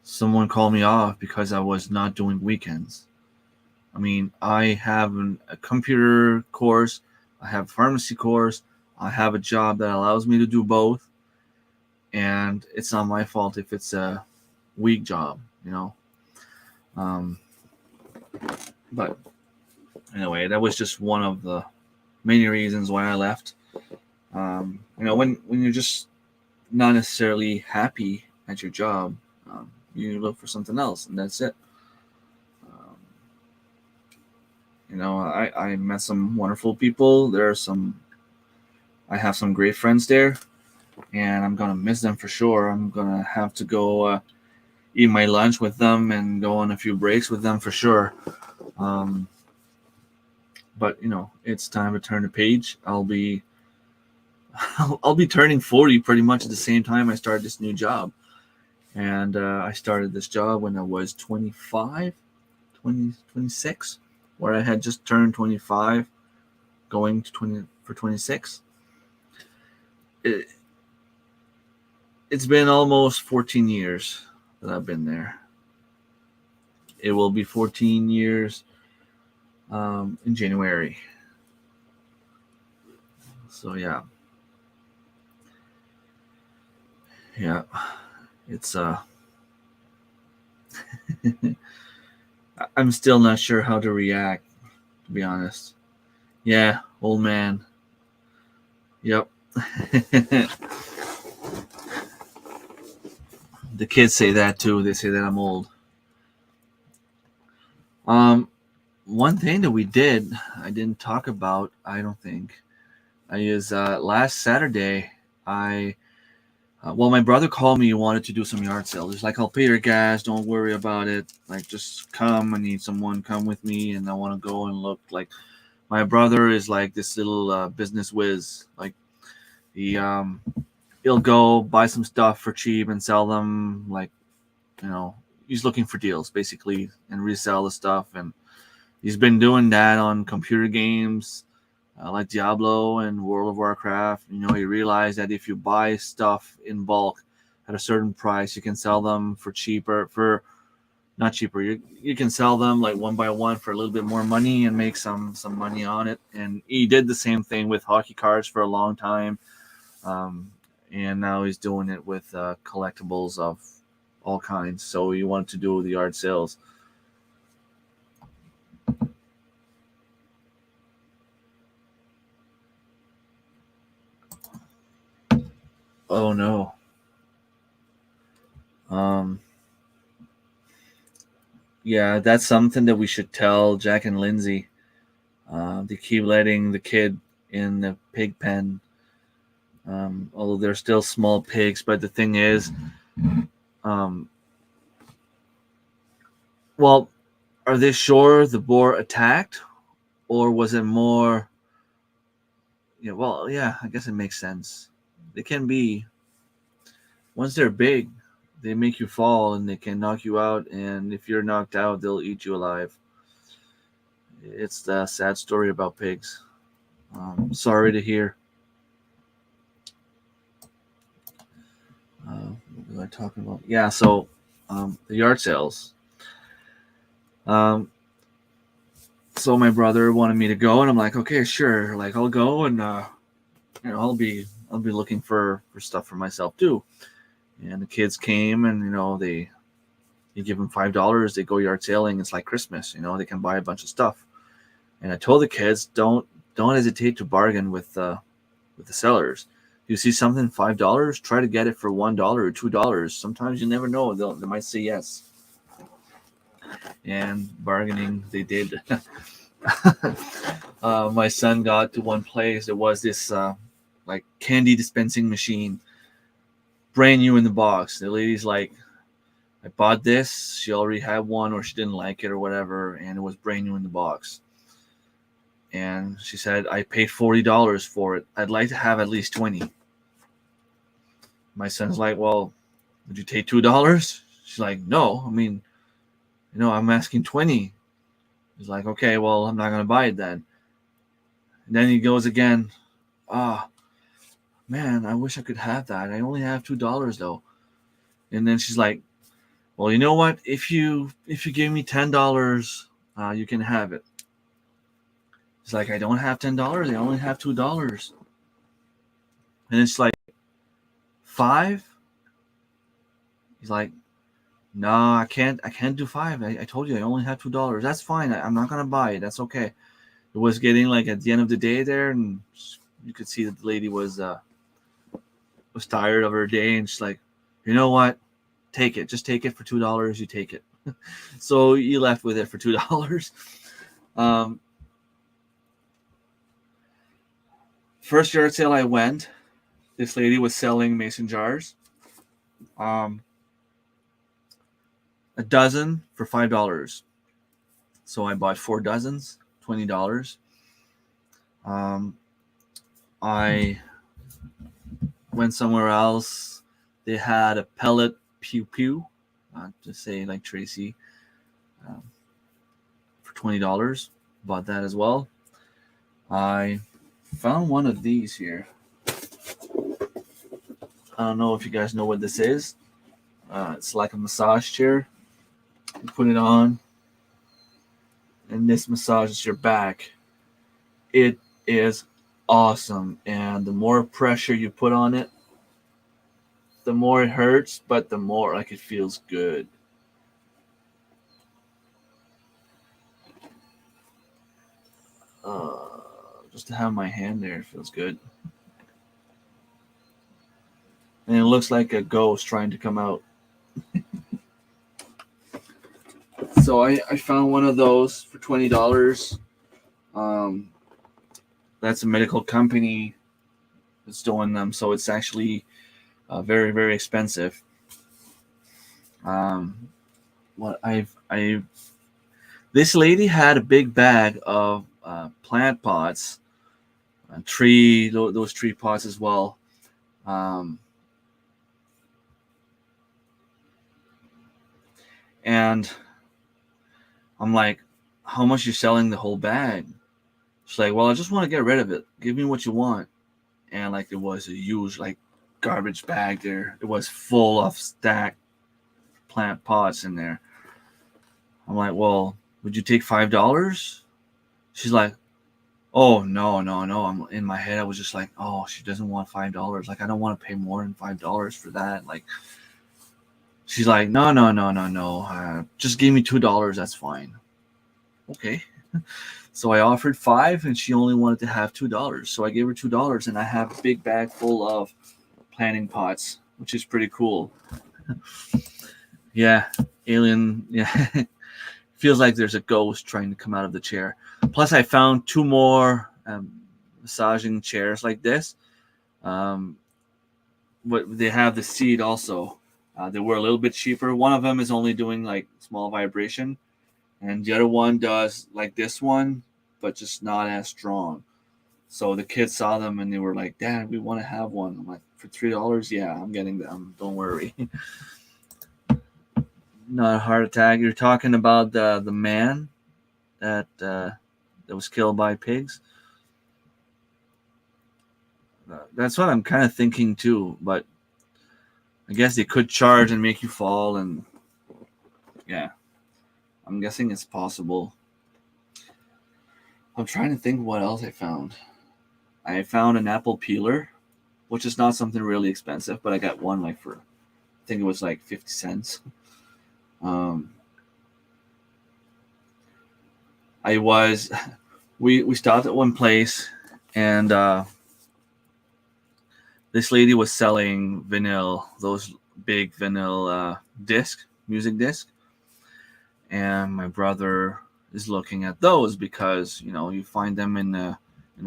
someone called me off because I was not doing weekends. I mean, I have a computer course, I have a pharmacy course, I have a job that allows me to do both, and it's not my fault if it's a week job, you know. Um, but anyway, that was just one of the many reasons why I left. When you're just not necessarily happy at your job, you look for something else, and that's it. Um, I met some wonderful people. I have some great friends there, and I'm gonna miss them for sure. I'm gonna have to go eat my lunch with them and go on a few breaks with them for sure. Um, but it's time to turn the page. I'll be turning 40 pretty much at the same time I started this new job. And I started this job when I was 25, 26, where I had just turned 25, going to 20 for 26. It, it's been almost 14 years that I've been there. It will be 14 years in January. So yeah, it's I'm still not sure how to react, to be honest. Yeah, old man. Yep. The kids say that too. They say that I'm old. Um, One thing that we did, I didn't talk about, I don't think, is last Saturday, my brother called me. He wanted to do some yard sale. He's like, I'll pay your gas. Don't worry about it. Like, just come. I need someone come with me, and I want to go and look. Like, my brother is like this little business whiz. Like, he he'll go buy some stuff for cheap and sell them. Like, you know, he's looking for deals basically and resell the stuff. And he's been doing that on computer games like Diablo and World of Warcraft. He realized that if you buy stuff in bulk at a certain price, you can sell them for cheaper. For not cheaper, you can sell them like one by one for a little bit more money and make some money on it. And he did the same thing with hockey cards for a long time, and now he's doing it with collectibles of all kinds. So he wanted to do the yard sales. Oh no. Um, yeah, that's something that we should tell Jack and Lindsay. They keep letting the kid in the pig pen, although they're still small pigs. But the thing is, um, well, are they sure the boar attacked, or was it more? Yeah, well, yeah, I guess it makes sense. They can be once they're big, they make you fall and they can knock you out. And if you're knocked out, they'll eat you alive. It's the sad story about pigs. Sorry to hear. What was I talking about? Yeah, so the yard sales. So my brother wanted me to go, and I'm like, okay, sure. Like I'll go, and I'll be looking for stuff for myself too. And the kids came, and you give them $5, they go yard sailing. It's like Christmas, they can buy a bunch of stuff. And I told the kids, don't hesitate to bargain with the sellers. If you see something $5, try to get it for $1 or $2. Sometimes you never know; they might say yes. And bargaining, they did. My son got to one place. There was this like candy dispensing machine, brand new in the box. The lady's like, I bought this. She already had one, or she didn't like it, or whatever, and it was brand new in the box. And she said, I paid $40 for it. I'd like to have at least 20. My son's like, well, would you take $2? She's like, no. I mean, I'm asking 20. He's like, okay, well, I'm not gonna buy it then. And then he goes again, ah, man, I wish I could have that. I only have $2 though. And then she's like, well, you know what? If you give me $10, you can have it. He's like, I don't have $10. I only have $2. And it's like, 5? He's like, no, I can't do 5. I told you I only have $2. That's fine. I'm not gonna buy it. That's okay. It was getting like at the end of the day there, and you could see that the lady was tired of her day, and she's like, you know what? Take it. Just take it for $2. You take it. So you left with it for $2. First yard sale I went, this lady was selling mason jars. A dozen for $5. So I bought 4 dozens, $20. I went somewhere else. They had a pellet pew pew, to say like Tracy, for $20. Bought that as well. I found one of these here. I don't know if you guys know what this is. It's like a massage chair. You put it on, and this massages your back. It is awesome, and the more pressure you put on it, the more it hurts, but the more like it feels good. Just to have my hand there, it feels good. And it looks like a ghost trying to come out. So I found one of those for $20. That's a medical company that's doing them, so it's actually very, very expensive. This lady had a big bag of plant pots, those tree pots as well. And I'm like, how much you selling the whole bag? She's like, well, I just want to get rid of it. Give me what you want. And like, it was a huge like garbage bag there. It was full of stacked plant pots in there. I'm like, well, would you take $5? She's like, oh, no. I'm in my head. I was just like, oh, she doesn't want $5. Like, I don't want to pay more than $5 for that. Like, she's like, no. Just give me $2. That's fine. Okay. So I offered 5, and she only wanted to have $2. So I gave her $2, and I have a big bag full of planting pots, which is pretty cool. Yeah, alien. Yeah, feels like there's a ghost trying to come out of the chair. Plus, I found 2 more massaging chairs like this. But they have the seat also. They were a little bit cheaper. One of them is only doing like small vibration, and the other one does like this one, but just not as strong. So the kids saw them and they were like, Dad, we want to have one. I'm like, for $3? Yeah, I'm getting them. Don't worry. Not a heart attack. You're talking about the man that was killed by pigs. That's what I'm kind of thinking too, but I guess they could charge and make you fall, and Yeah, I'm guessing it's possible. I'm trying to think what else I found. I found an apple peeler, which is not something really expensive, but I got one like for, I think it was like 50 cents. Um, I was, we stopped at one place, and this lady was selling vinyl, those big vinyl music disc, and my brother is looking at those because you find them in a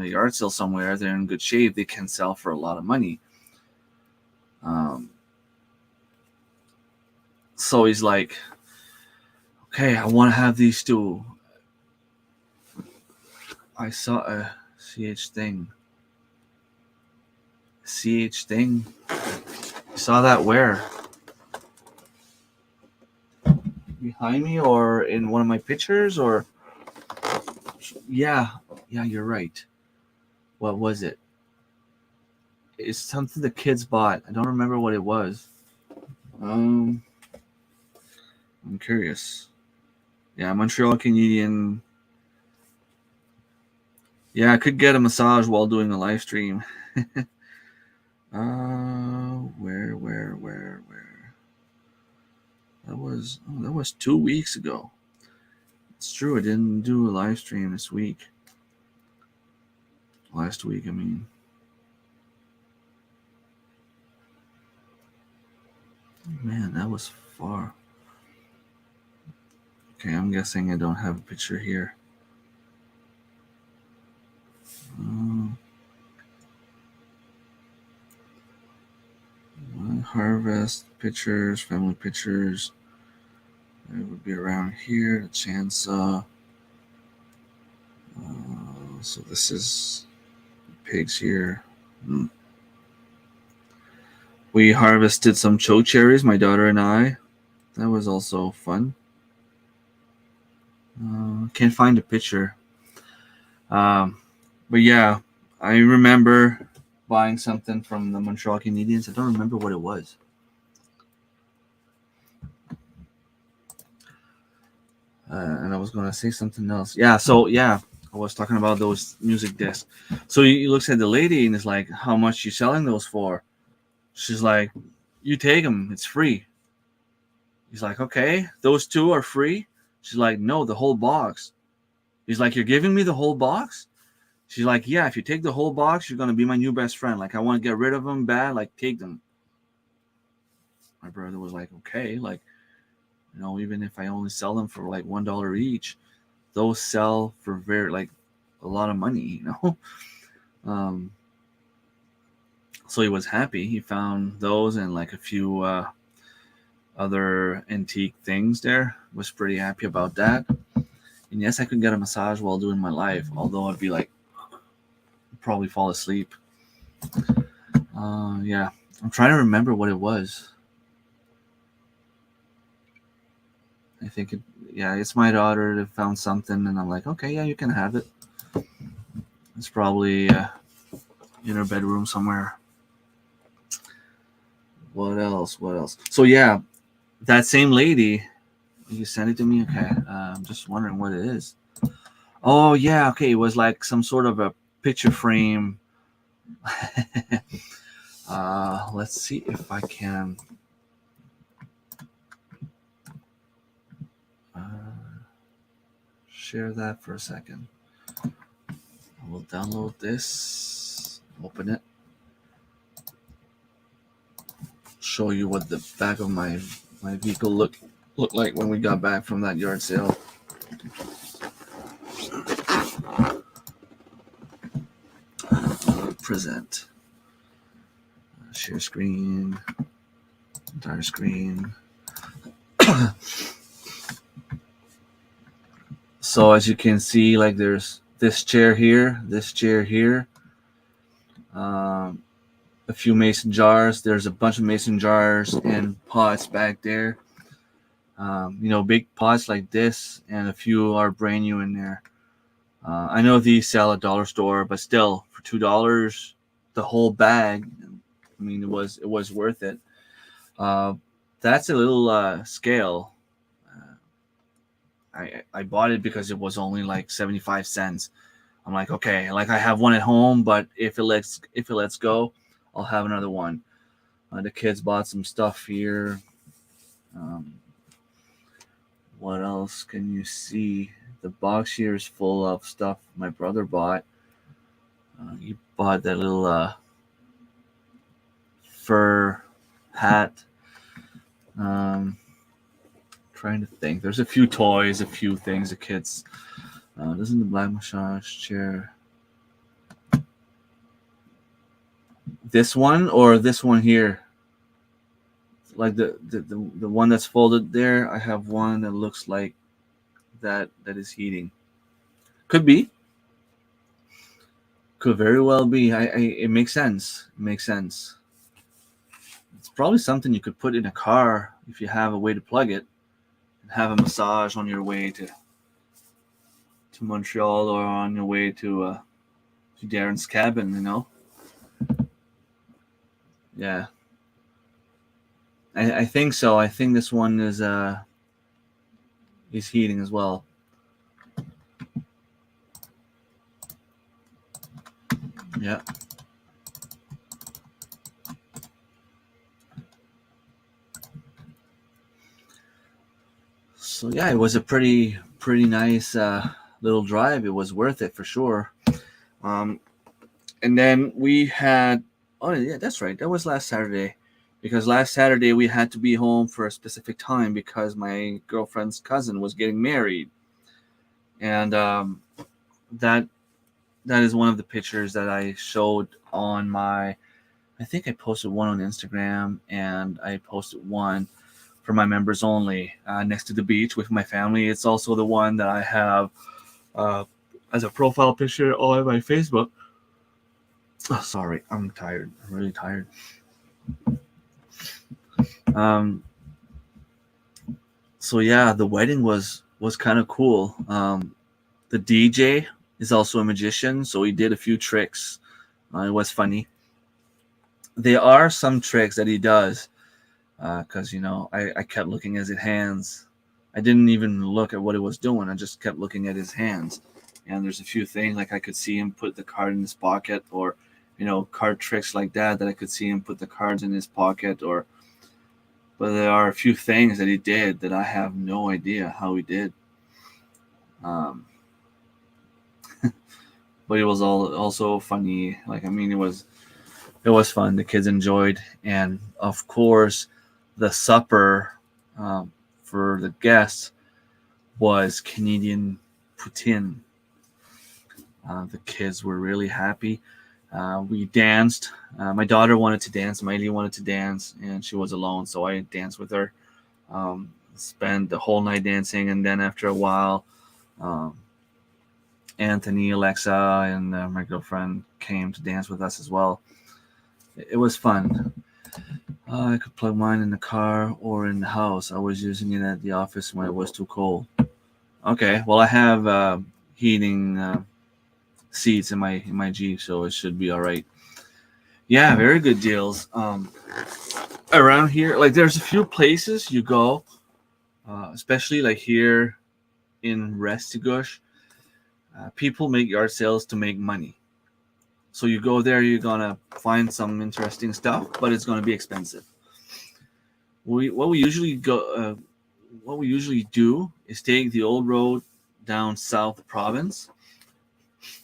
yard sale somewhere. They're in good shape. They can sell for a lot of money. So he's like, okay, I want to have these two. I saw a CH thing. CH thing. You saw that where? Behind me or in one of my pictures or? Yeah, you're right. What was it? It's something the kids bought. I don't remember what it was. I'm curious. Yeah, Montreal Canadian. Yeah, I could get a massage while doing a live stream. Where? That was 2 weeks ago. It's true. I didn't do a live stream this week. Last week, I mean. Man, that was far. Okay, I'm guessing I don't have a picture here. Harvest pictures, family pictures. It would be around here. The chainsaw. So this is pigs here. We harvested some choke cherries, my daughter and I. That was also fun. Can't find a picture. But yeah, I remember buying something from the Montreal Canadiens. I don't remember what it was. And I was going to say something else. Yeah, I was talking about those music discs. So he looks at the lady and is like, how much you selling those for? She's like, you take them. It's free. He's like, okay, those two are free. She's like, no, the whole box. He's like, you're giving me the whole box? She's like, yeah, if you take the whole box, you're going to be my new best friend. Like, I want to get rid of them bad. Like, take them. My brother was like, okay. Like, even if I only sell them for like $1 each, those sell for a lot of money, So he was happy. He found those and like a few other antique things there. Was pretty happy about that. And yes, I could get a massage while doing my live, although I'd be like, probably fall asleep. Yeah, I'm trying to remember what it was. I think it's my daughter that found something, and I'm like, okay, yeah, you can have it. It's probably in her bedroom somewhere. What else? So yeah, that same lady, you sent it to me. Okay, I'm just wondering what it is. Oh yeah, okay, it was like some sort of a picture frame. Let's see if I can share that for a second. I will download this, open it, show you what the back of my vehicle looked like when we got back from that yard sale. Present. Share screen. Entire screen. So as you can see, like there's this chair here, a few mason jars. There's a bunch of mason jars and pots back there. Big pots like this, and a few are brand new in there. I know these sell at dollar store, but still, for $2, the whole bag. I mean, it was worth it. That's a little scale. I bought it because it was only like 75 cents. I'm like, okay, like I have one at home, but if it lets go, I'll have another one. The kids bought some stuff here. Um, what else can you see? The box here is full of stuff my brother bought. He bought that little fur hat. Trying to think. There's a few toys, a few things the kids. Doesn't the black massage chair? This one or this one here? Like the one that's folded there. I have one that looks like that is heating. Could be. Could very well be. It makes sense. It makes sense. It's probably something you could put in a car if you have a way to plug it and have a massage on your way to Montreal or on your way to Darren's cabin, you know. Yeah. I think so. I think this one is heating as well. Yeah. So yeah, it was a pretty nice little drive. It was worth it for sure. And then we had, oh yeah, that's right. That was last Saturday. Because last Saturday we had to be home for a specific time because my girlfriend's cousin was getting married, and that is one of the pictures that I showed on my. I think I posted one on Instagram, and I posted one for my members only next to the beach with my family. It's also the one that I have as a profile picture on my Facebook. Oh, sorry, I'm tired. I'm really tired. So yeah, the wedding was kind of cool. The DJ is also a magician, so he did a few tricks. It was funny. There are some tricks that he does, because I kept looking at his hands. I didn't even look at what he was doing. I just kept looking at his hands. And there's a few things like I could see him put the card in his pocket, or card tricks like that I could see him put the cards in his pocket, but there are a few things that he did that I have no idea how he did. But it was also funny. Like, I mean, it was fun. The kids enjoyed, and of course, the supper for the guests was Canadian poutine. The kids were really happy. We danced. My daughter wanted to dance. Miley wanted to dance, and she was alone, so I danced with her. Spent the whole night dancing, and then after a while, Anthony, Alexa, and my girlfriend came to dance with us as well. It was fun. I could plug mine in the car or in the house. I was using it at the office when it was too cold. Okay, well, I have heating seats in my Jeep, so it should be all right. Yeah, very good deals. Around here, like, there's a few places you go, especially like here in Restigouche. People make yard sales to make money. So you go there, you're gonna find some interesting stuff, but it's gonna be expensive. What we usually do is take the old road down South Province.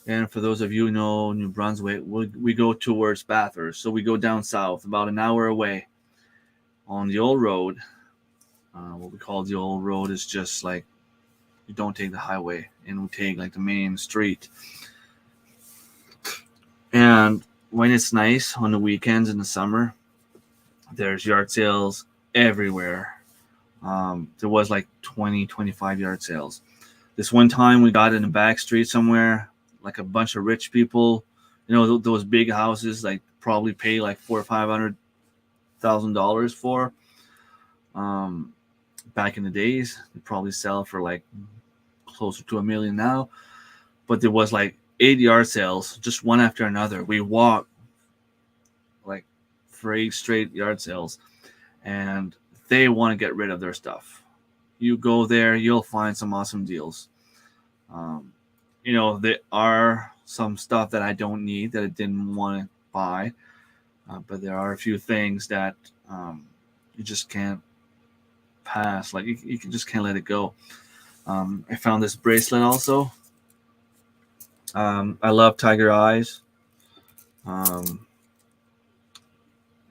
And for those of you who know New Brunswick, we go towards Bathurst. So we go down south, about an hour away on the old road. What we call the old road is just like, you don't take the highway, and we take like the main street. And when it's nice on the weekends in the summer, there's yard sales everywhere. There was like 25 yard sales. This one time we got in a back street somewhere, like a bunch of rich people, those big houses, like probably pay like $400,000 or $500,000 for. Back in the days, they probably sell for like closer to $1 million now. But there was like 8 yard sales, just one after another. We walked like for 8 straight yard sales, and they want to get rid of their stuff. you go there, you'll find some awesome deals. There are some stuff that I don't need that I didn't want to buy, but there are a few things that you just can't pass. Like you just can't let it go. I found this bracelet also. I love tiger eyes. Um,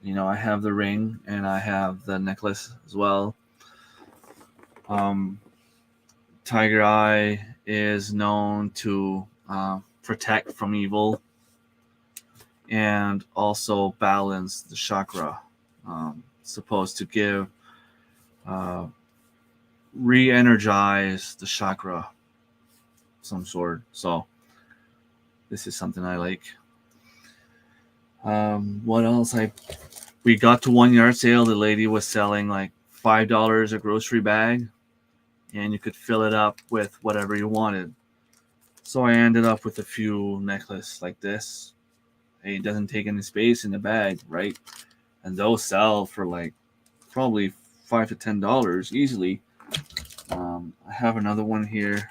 I have the ring and I have the necklace as well. Tiger eye is known to protect from evil and also balance the chakra. Supposed to give re-energize the chakra some sort. So this is something I like. What else? We got to one yard sale. The lady was selling like $5 a grocery bag, and you could fill it up with whatever you wanted. So I ended up with a few necklaces like this. Hey, it doesn't take any space in the bag, right? And those sell for like probably $5 to $10 easily. I have another one here.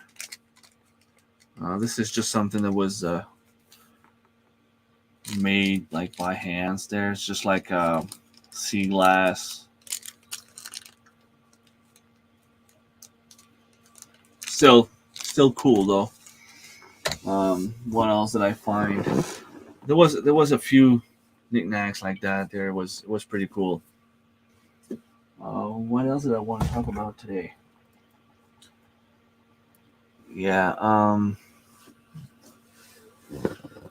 This is just something that was made like by hands. There, it's just like sea glass. Still cool though. What else did I find? There was a few knickknacks like that. It was pretty cool. What else did I want to talk about today? Yeah.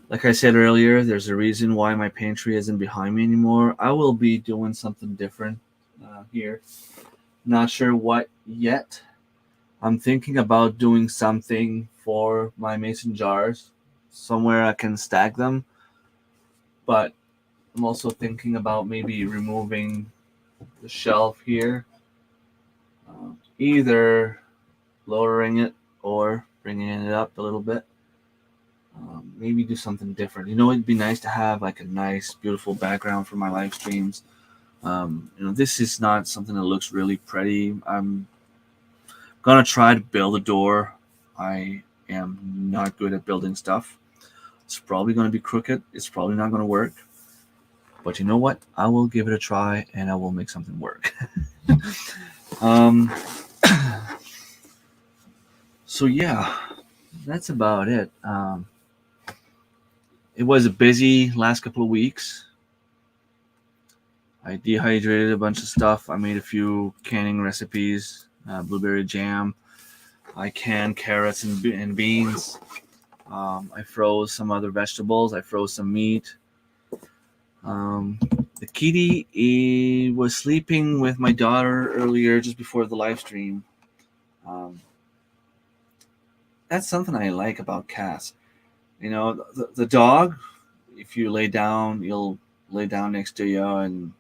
Like I said earlier, there's a reason why my pantry isn't behind me anymore. I will be doing something different here. Not sure what yet. I'm thinking about doing something for my mason jars, somewhere I can stack them. But I'm also thinking about maybe removing the shelf here, either lowering it or bringing it up a little bit. Maybe do something different. It'd be nice to have like a nice, beautiful background for my live streams. This is not something that looks really pretty. I'm gonna try to build a door. I am not good at building stuff. It's probably gonna be crooked. It's probably not gonna work. But you know what? I will give it a try and I will make something work. So yeah, that's about it. It was a busy last couple of weeks. I dehydrated a bunch of stuff. I made a few canning recipes, blueberry jam. I canned carrots and beans. I froze some other vegetables. I froze some meat. The kitty was sleeping with my daughter earlier just before the live stream. That's something I like about cats. The dog, if you lay down, you'll lay down next to you and,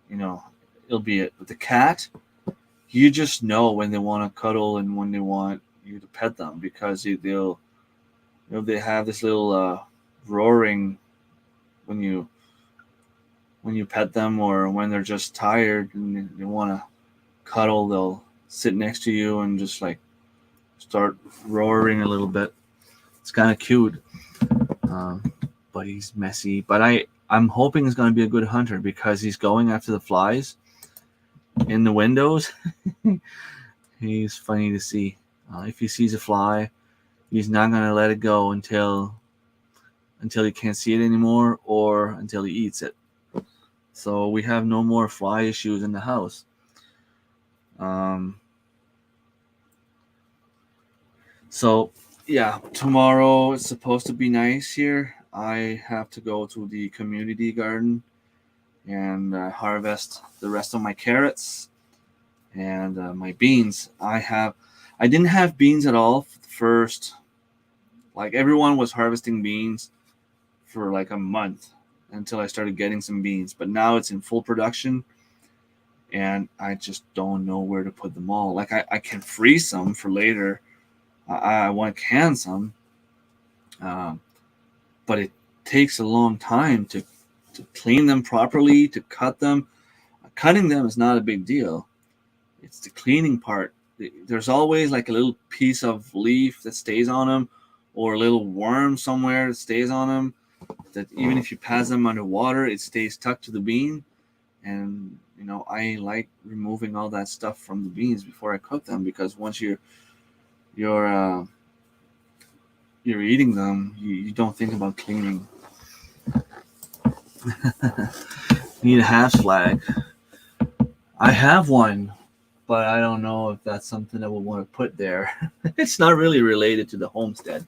it'll be it. But the cat, you just know when they want to cuddle and when they want you to pet them because they have this little roaring when you pet them or when they're just tired and they want to cuddle. They'll sit next to you and just like start roaring a little bit. It's kind of cute, but he's messy. But I'm hoping he's going to be a good hunter because he's going after the flies in the windows. He's funny to see. If he sees a fly, he's not going to let it go until he can't see it anymore or until he eats it. So we have no more fly issues in the house. So yeah, tomorrow it's supposed to be nice here. I have to go to the community garden and harvest the rest of my carrots and my beans. I didn't have beans at all first. Like everyone was harvesting beans for like a month until I started getting some beans. But now it's in full production and I just don't know where to put them all. Like I can freeze some for later. I want to can some. But it takes a long time to clean them properly, to cut them. Cutting them is not a big deal. It's the cleaning part. There's always like a little piece of leaf that stays on them, or a little worm somewhere that stays on them, that even if you pass them underwater, it stays stuck to the bean. And I like removing all that stuff from the beans before I cook them, because once you're eating them, you don't think about cleaning. Need a hash flag. I have one, but I don't know if that's something I would want to put there. It's not really related to the homestead.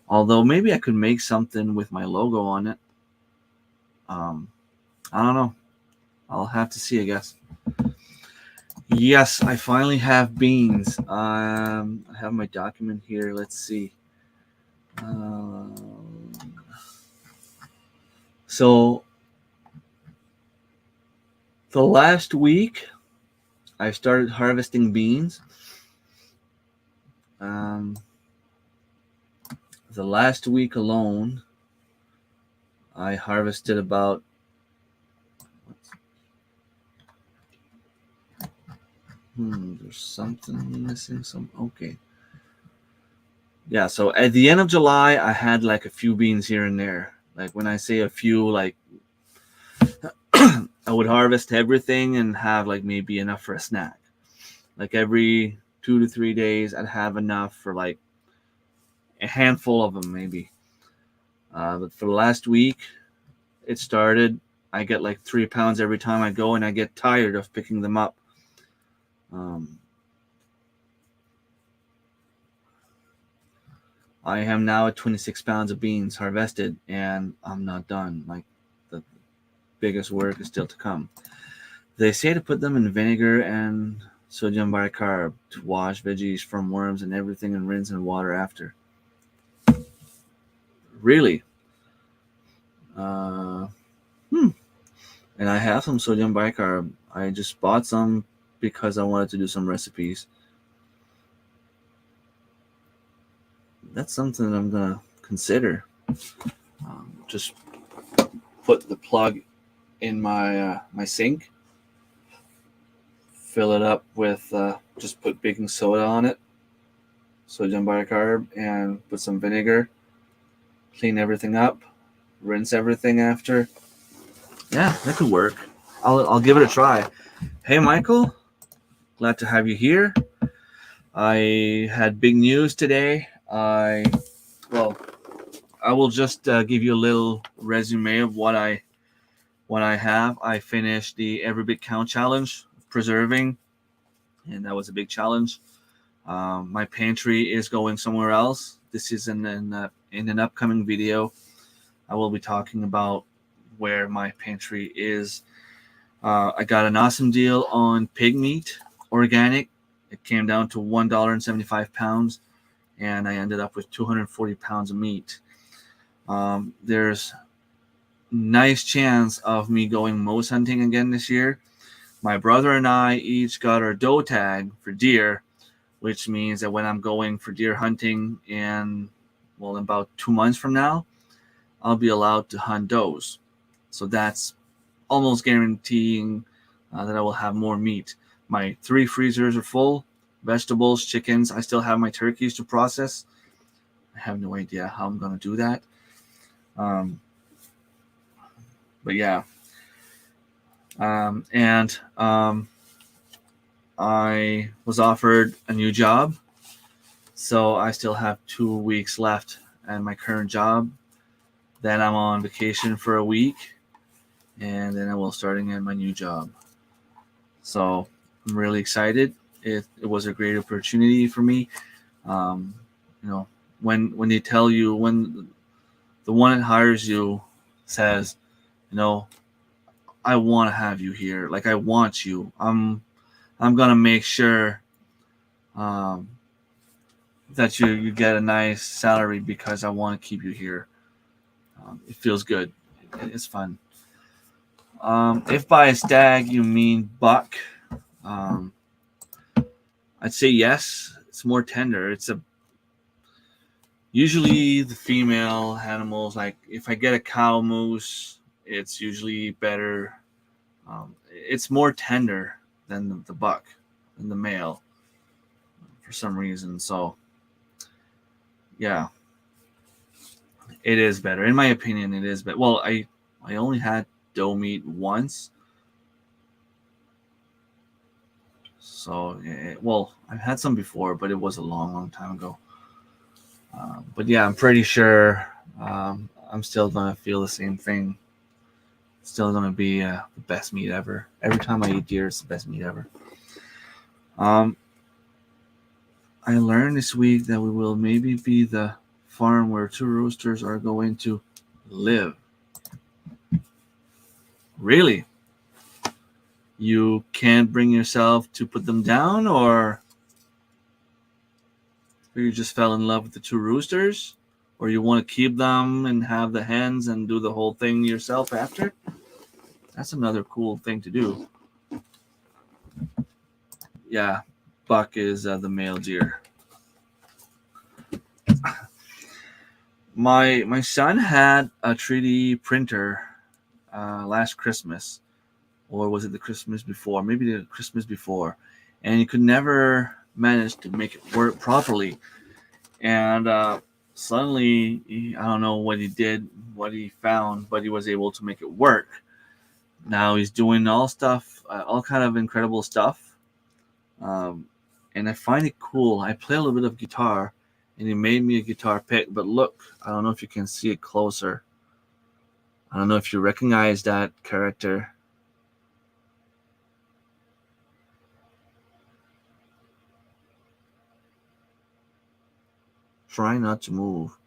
Although maybe I could make something with my logo on it. I don't know. I'll have to see, I guess. Yes, I finally have beans. I have my document here. Let's see. So the last week, I started harvesting beans. The last week alone, I harvested about there's something missing. Okay. Yeah, so at the end of July, I had like a few beans here and there. Like when I say a few, like I would harvest everything and have like maybe enough for a snack. Like every 2 to 3 days, I'd have enough for like a handful of them maybe. But for the last week, it started. I get like 3 pounds every time I go, and I get tired of picking them up. I am now at 26 pounds of beans harvested, and I'm not done. Like, the biggest work is still to come. They say to put them in vinegar and sodium bicarb to wash veggies from worms and everything, and rinse in water after. Really? And I have some sodium bicarb. I just bought some because I wanted to do some recipes. That's something I'm gonna consider. Just put the plug in my sink, fill it up with just put baking soda on it, sodium bicarb, and put some vinegar. Clean everything up, rinse everything after. Yeah, that could work. I'll give it a try. Hey, Michael, glad to have you here. I had big news today. I will just give you a little resume of what I have. I finished the Every Bit Count challenge, preserving, and that was a big challenge. My pantry is going somewhere else. This is in an upcoming video. I will be talking about where my pantry is. I got an awesome deal on pig meat, organic. It came down to $1.75, and I ended up with 240 pounds of meat. There's nice chance of me going moose hunting again this year. My brother and I each got our doe tag for deer, which means that when I'm going for deer hunting in about 2 months from now, I'll be allowed to hunt does. So that's almost guaranteeing that I will have more meat. My 3 freezers are full. Vegetables, chickens. I still have my turkeys to process. I have no idea how I'm going to do that. But yeah. I was offered a new job. So I still have 2 weeks left at my current job. Then I'm on vacation for a week. And then I will starting at my new job. So I'm really excited. It was a great opportunity for me. When they tell you, when the one that hires you says, I want to have you here. Like, I want you. I'm gonna make sure that you get a nice salary because I want to keep you here. It feels good. It's fun. If by a stag you mean buck, I'd say yes. It's more tender. Usually the female animals, like if I get a cow moose, it's usually better. It's more tender than the buck. in the mail for some reason. So yeah, it is better. In my opinion, it is better. Well, I only had doe meat once. So, well, I've had some before, but it was a long time ago. But yeah, I'm pretty sure I'm still going to feel the same thing. It's still going to be the best meat ever. Every time I eat deer, it's the best meat ever. I learned this week that we will maybe be the farm where 2 roosters are going to live. Really? You can't bring yourself to put them down, or you just fell in love with the 2 roosters? Or you want to keep them and have the hens and do the whole thing yourself after? That's another cool thing to do. Yeah, Buck is the male deer. My son had a 3D printer last Christmas, or was it the Christmas before? Maybe the Christmas before, and he could never manage to make it work properly. And suddenly, I don't know what he did, what he found, but he was able to make it work. Now he's doing all kind of incredible stuff, and I find it cool. I play a little bit of guitar, and he made me a guitar pick. But look, I don't know if you can see it closer. I don't know if you recognize that character. Try not to move.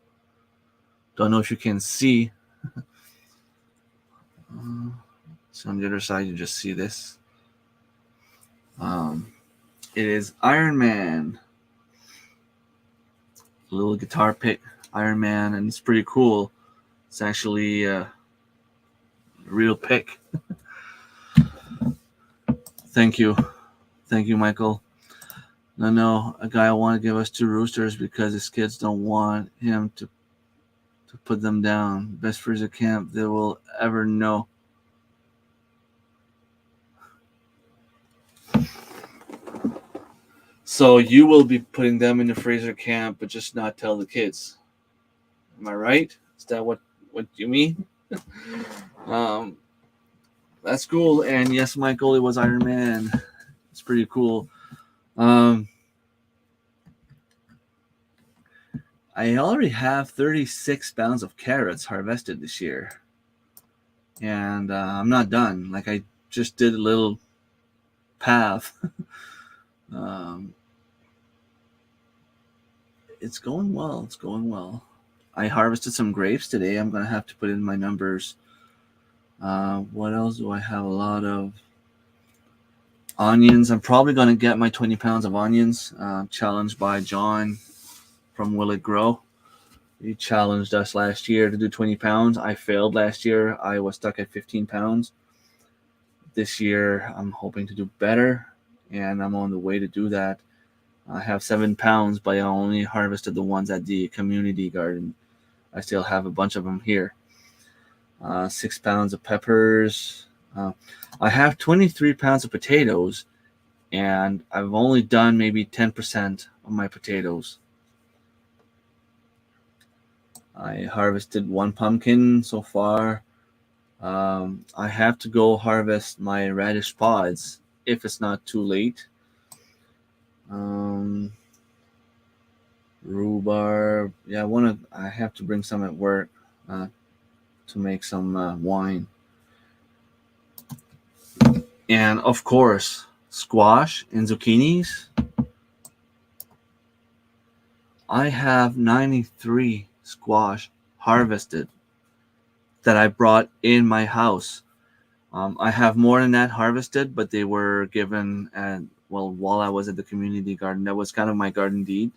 Don't know if you can see. So on the other side, you just see this. It is Iron Man. Little guitar pick, Iron Man, and it's pretty cool. It's actually a real pick. Thank you, Michael. No, a guy want to give us 2 roosters because his kids don't want him to put them down. Best freezer camp they will ever know. So you will be putting them in the freezer camp, but just not tell the kids. Am I right? Is that what you mean? That's cool. And yes, Michael, it was Iron Man. It's pretty cool. I already have 36 pounds of carrots harvested this year. And I'm not done. Like, I just did a little path. It's going well. I harvested some grapes today. I'm going to have to put in my numbers. What else do I have? A lot of onions. I'm probably going to get my 20 pounds of onions, challenged by John from Will It Grow. He challenged us last year to do 20 pounds. I failed last year. I was stuck at 15 pounds. This year, I'm hoping to do better, and I'm on the way to do that. I have 7 pounds, but I only harvested the ones at the community garden. I still have a bunch of them here. 6 pounds of peppers. I have 23 pounds of potatoes, and I've only done maybe 10% of my potatoes. I harvested 1 pumpkin so far. I have to go harvest my radish pods if it's not too late. Rhubarb. Yeah, I have to bring some at work to make some wine. And of course, squash and zucchinis. I have 93 squash harvested that I brought in my house. I have more than that harvested, but they were given while I was at the community garden. That was kind of my garden deed.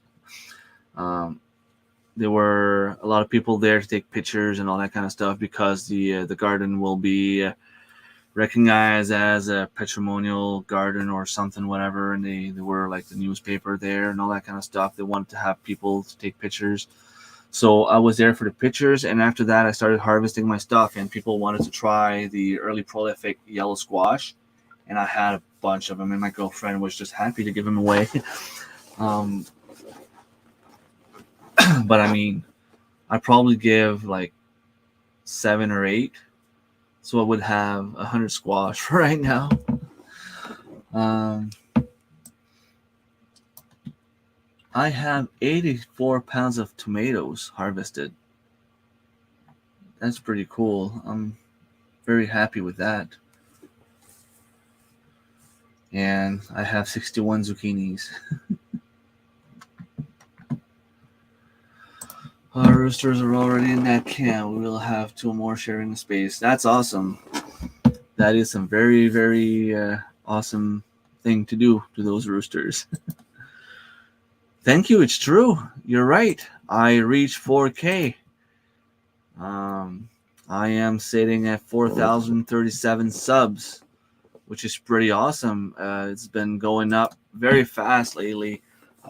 There were a lot of people there to take pictures and all that kind of stuff because the garden will be recognized as a patrimonial garden or something, whatever. And they were like the newspaper there and all that kind of stuff. They wanted to have people to take pictures. So I was there for the pictures, and after that, I started harvesting my stuff, and people wanted to try the early prolific yellow squash. and I had a bunch of them, and my girlfriend was just happy to give them away. But I mean, I'd probably give like 7 or 8, so I would have 100 squash for right now. I have 84 pounds of tomatoes harvested. That's pretty cool. I'm very happy with that. And I have 61 zucchinis. Our roosters are already in that can. We will have 2 more sharing the space. That's awesome. That is some very, very awesome thing to do to those roosters. Thank you. It's true. You're right. I reached 4K. I am sitting at 4,037 subs, which is pretty awesome. It's been going up very fast lately.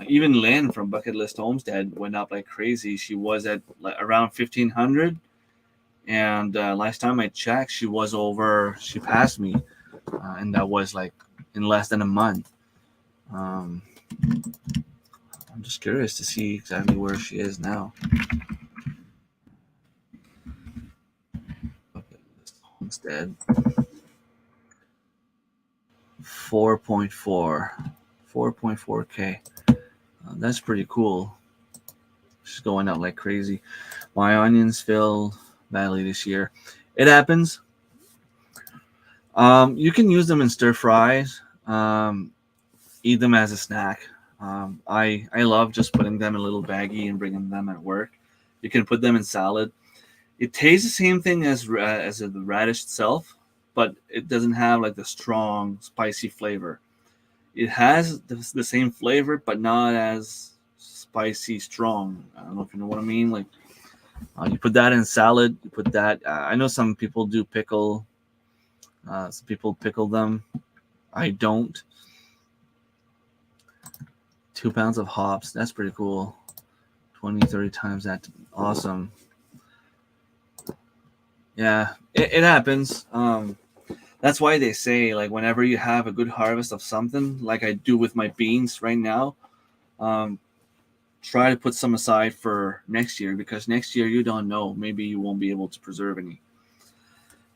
Even Lynn from Bucket List Homestead went up like crazy. She was at around 1,500. And last time I checked, she passed me. And that was like in less than a month. I'm just curious to see exactly where she is now. Instead, 4.4K. That's pretty cool. She's going out like crazy. My onions fell badly this year. It happens. You can use them in stir fries. Eat them as a snack. I love just putting them in a little baggie and bringing them at work. You can put them in salad. It tastes the same thing as the radish itself, but it doesn't have like the strong spicy flavor. It has the same flavor, but not as spicy strong. I don't know if you know what I mean. Like you put that in salad. You put that. I know some people do pickle. Some people pickle them. I don't. 2 pounds of hops. That's pretty cool. 20, 30 times that. Awesome. Yeah, it happens. That's why they say, like, whenever you have a good harvest of something, like I do with my beans right now, try to put some aside for next year, because next year you don't know. Maybe you won't be able to preserve any.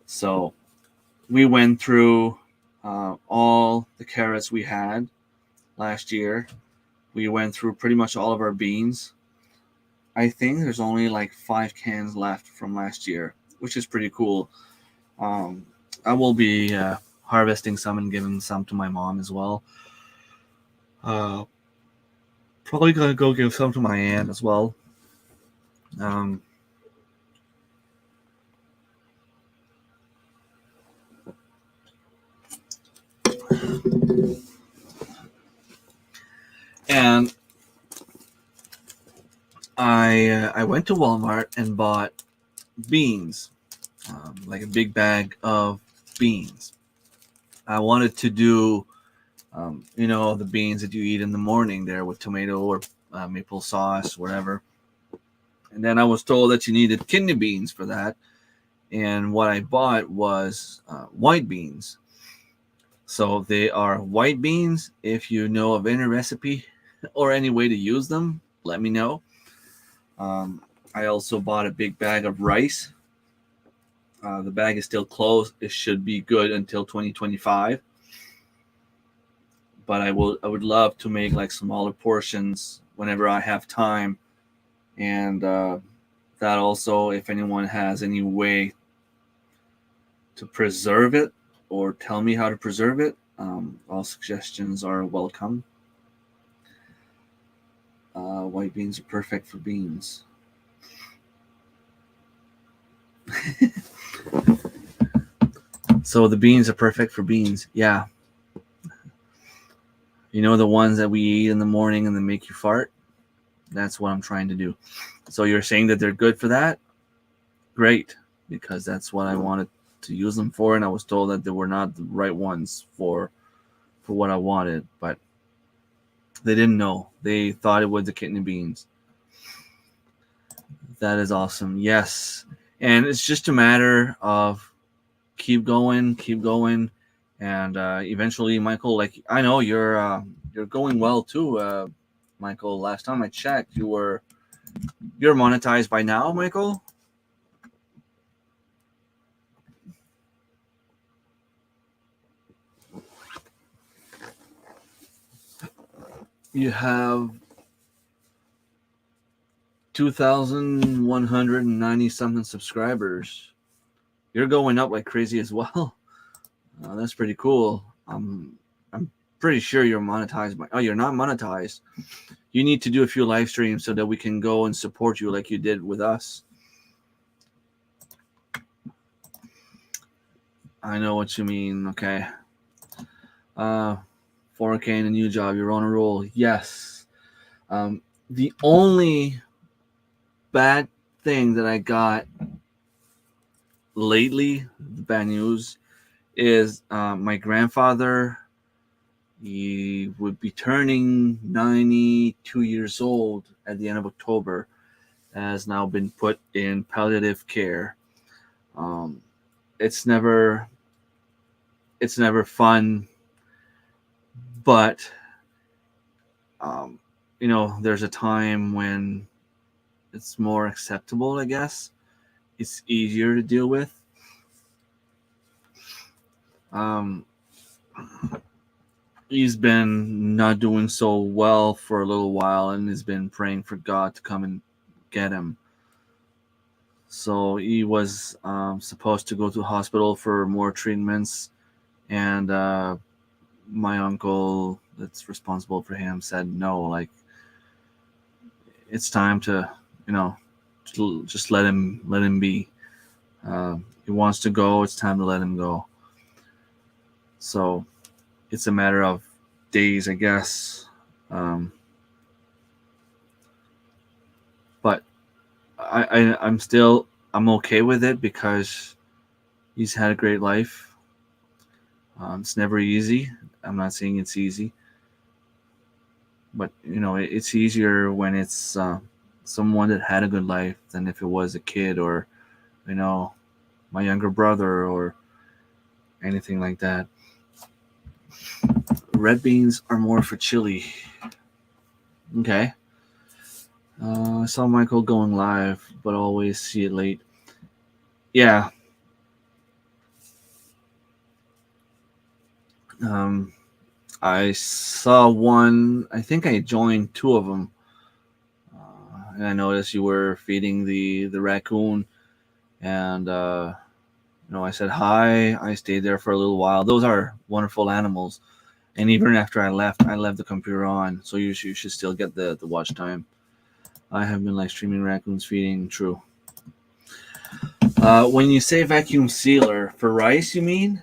So we went through all the carrots we had last year. We went through pretty much all of our beans. I think there's only like 5 cans left from last year, which is pretty cool. I will be harvesting some and giving some to my mom as well. Probably gonna go give some to my aunt as well. And I went to Walmart and bought beans, like a big bag of beans. I wanted to do, the beans that you eat in the morning there with tomato or maple sauce, whatever. And then I was told that you needed kidney beans for that. And what I bought was white beans. So they are white beans. If you know of any recipe or any way to use them, let me know. I also bought a big bag of rice. The bag is still closed. It should be good until 2025. But I would love to make like smaller portions whenever I have time. And that also, if anyone has any way to preserve it or tell me how to preserve it, all suggestions are welcome. White beans are perfect for beans. So the beans are perfect for beans. Yeah. You know, the ones that we eat in the morning and then make you fart? That's what I'm trying to do. So you're saying that they're good for that? Great, because that's what I wanted to use them for, and I was told that they were not the right ones for what I wanted, but they didn't know. They thought it was the kidney beans. That is awesome. Yes. And it's just a matter of keep going, And eventually, Michael, like I know you're going well too, Michael. Last time I checked, you're monetized by now, Michael. You have 2,190 something subscribers. You're going up like crazy as well. That's pretty cool. I'm pretty sure you're monetized by. Oh, you're not monetized. You need to do a few live streams so that we can go and support you like you did with us. I know what you mean. Okay. 4K and a new job. You're on a roll. Yes. The only bad thing that I got lately, the bad news, is my grandfather. He would be turning 92 years old at the end of October. Has now been put in palliative care. It's never fun, but there's a time when it's more acceptable, I guess. It's easier to deal with. He's been not doing so well for a little while and has been praying for God to come and get him. So he was supposed to go to the hospital for more treatments, and my uncle that's responsible for him said no, like it's time to just let him be. He wants to go, it's time to let him go. So it's a matter of days, I guess. But I'm okay with it because he's had a great life. It's never easy. I'm not saying it's easy, but it's easier when it's someone that had a good life than if it was a kid or my younger brother or anything like that. Red beans are more for chili. Okay. I saw Michael going live, but always see it late. Yeah. I saw one. I think I joined two of them. And I noticed you were feeding the raccoon, and I said hi. I stayed there for a little while. Those are wonderful animals, and even after I left the computer on, so you should still get the watch time. I have been streaming raccoons feeding. True. When you say vacuum sealer for rice, you mean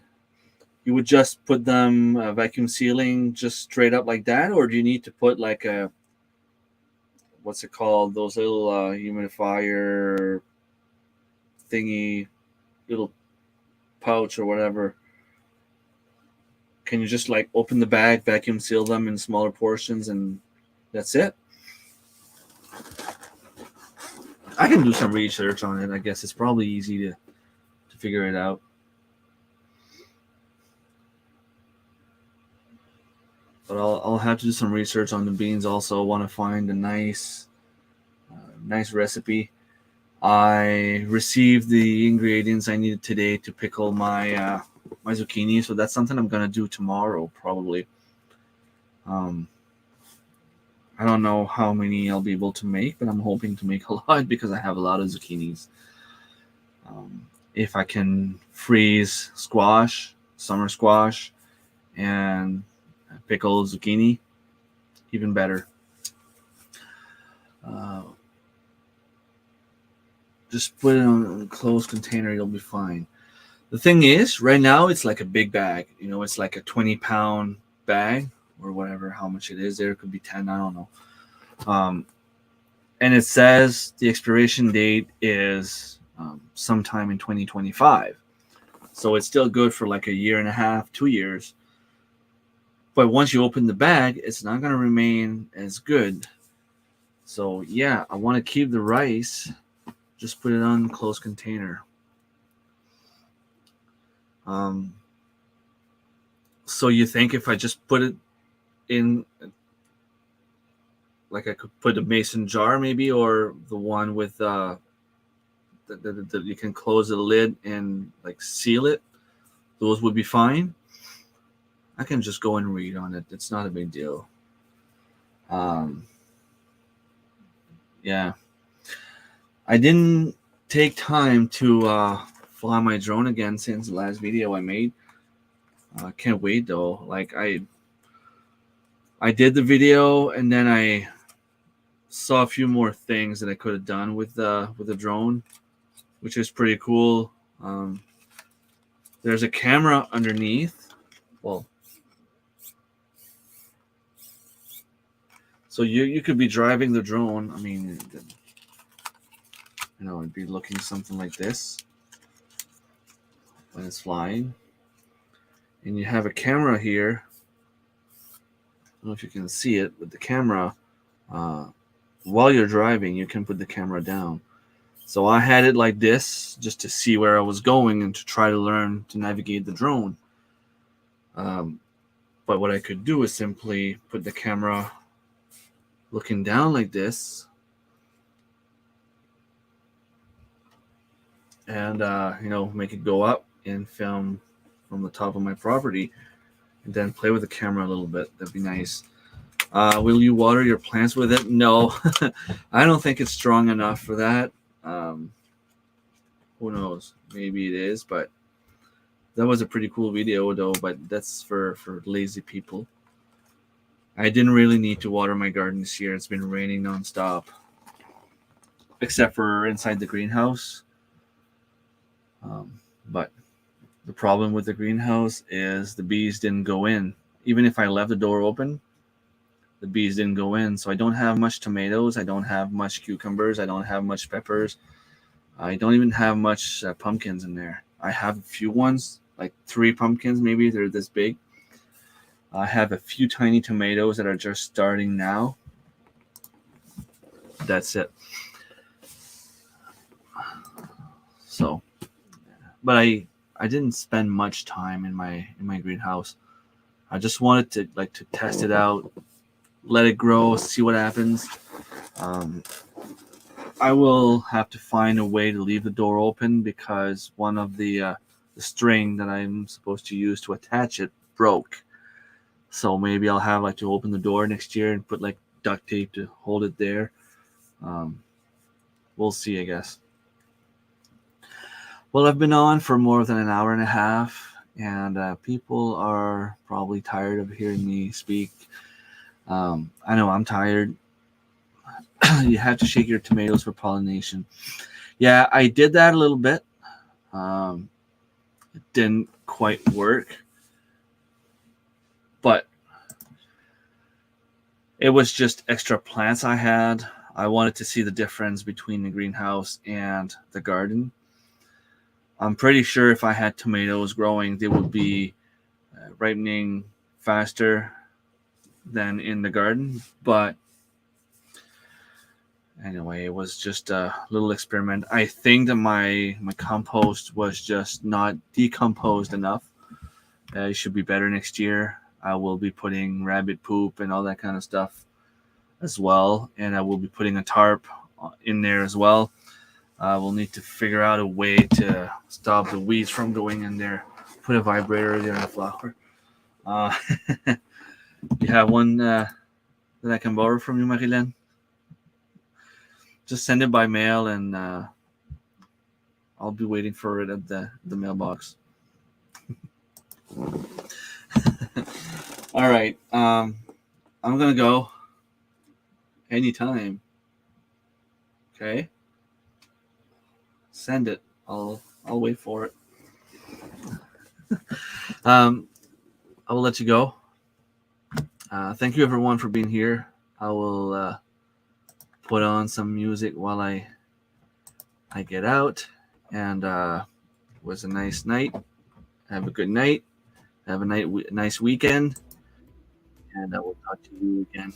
you would just put them vacuum sealing just straight up like that, or do you need to put like a what's it called? Those little humidifier thingy, little pouch or whatever. Can you just open the bag, vacuum seal them in smaller portions, and that's it? I can do some research on it. I guess it's probably easy to figure it out. But I'll have to do some research on the beans. Also, I want to find a nice recipe. I received the ingredients I needed today to pickle my my zucchini, so that's something I'm gonna do tomorrow probably. I don't know how many I'll be able to make, but I'm hoping to make a lot because I have a lot of zucchinis. If I can freeze squash, summer squash, and pickle zucchini, even better. Just put it on a closed container, you'll be fine. The thing is, right now it's like a big bag. It's like a 20-pound bag or whatever, how much it is. There could be 10, I don't know. And it says the expiration date is sometime in 2025. So it's still good for like a year and a half, 2 years. But once you open the bag, it's not going to remain as good. So yeah, I want to keep the rice. Just put it on a closed container. So you think if I just put it in, like I could put a mason jar maybe, or the one with that you can close the lid and like seal it, those would be fine. I can just go and read on it. It's not a big deal. Yeah, I didn't take time to fly my drone again since the last video I made. Can't wait though. Like I did the video and then I saw a few more things that I could have done with the drone, which is pretty cool. There's a camera underneath. Well, so you could be driving the drone. I mean, it'd be looking something like this when it's flying. And you have a camera here. I don't know if you can see it, but the camera, while you're driving, you can put the camera down. So I had it like this just to see where I was going and to try to learn to navigate the drone. But what I could do is simply put the camera looking down like this and, make it go up and film from the top of my property and then play with the camera a little bit. That'd be nice. Will you water your plants with it? No, I don't think it's strong enough for that. Who knows? Maybe it is, but that was a pretty cool video though, but that's for lazy people. I didn't really need to water my garden this year. It's been raining nonstop, except for inside the greenhouse. But the problem with the greenhouse is the bees didn't go in. Even if I left the door open, the bees didn't go in. So I don't have much tomatoes. I don't have much cucumbers. I don't have much peppers. I don't even have much pumpkins in there. I have a few ones, like 3 pumpkins maybe. They're this big. I have a few tiny tomatoes that are just starting now. That's it. So, but I didn't spend much time in my greenhouse. I just wanted to test it out, let it grow, see what happens. I will have to find a way to leave the door open because one of the string that I'm supposed to use to attach it broke. So maybe I'll have to open the door next year and put duct tape to hold it there. We'll see, I guess. Well, I've been on for more than an hour and a half, and people are probably tired of hearing me speak. I know I'm tired. You have to shake your tomatoes for pollination. Yeah, I did that a little bit. It didn't quite work, but it was just extra plants I had. I wanted to see the difference between the greenhouse and the garden. I'm pretty sure if I had tomatoes growing, they would be ripening faster than in the garden. But anyway, it was just a little experiment. I think that my compost was just not decomposed enough. It should be better next year. I will be putting rabbit poop and all that kind of stuff as well. And I will be putting a tarp in there as well. We'll need to figure out a way to stop the weeds from going in there. Put a vibrator there in the flower. You have one that I can borrow from you, Marilyn? Just send it by mail, and I'll be waiting for it at the mailbox. All right. I'm going to go anytime. Okay? Send it. I'll wait for it. I will let you go. Thank you everyone for being here. I will put on some music while I get out. And it was a nice night. Have a good night. Have a nice weekend. And I will talk to you again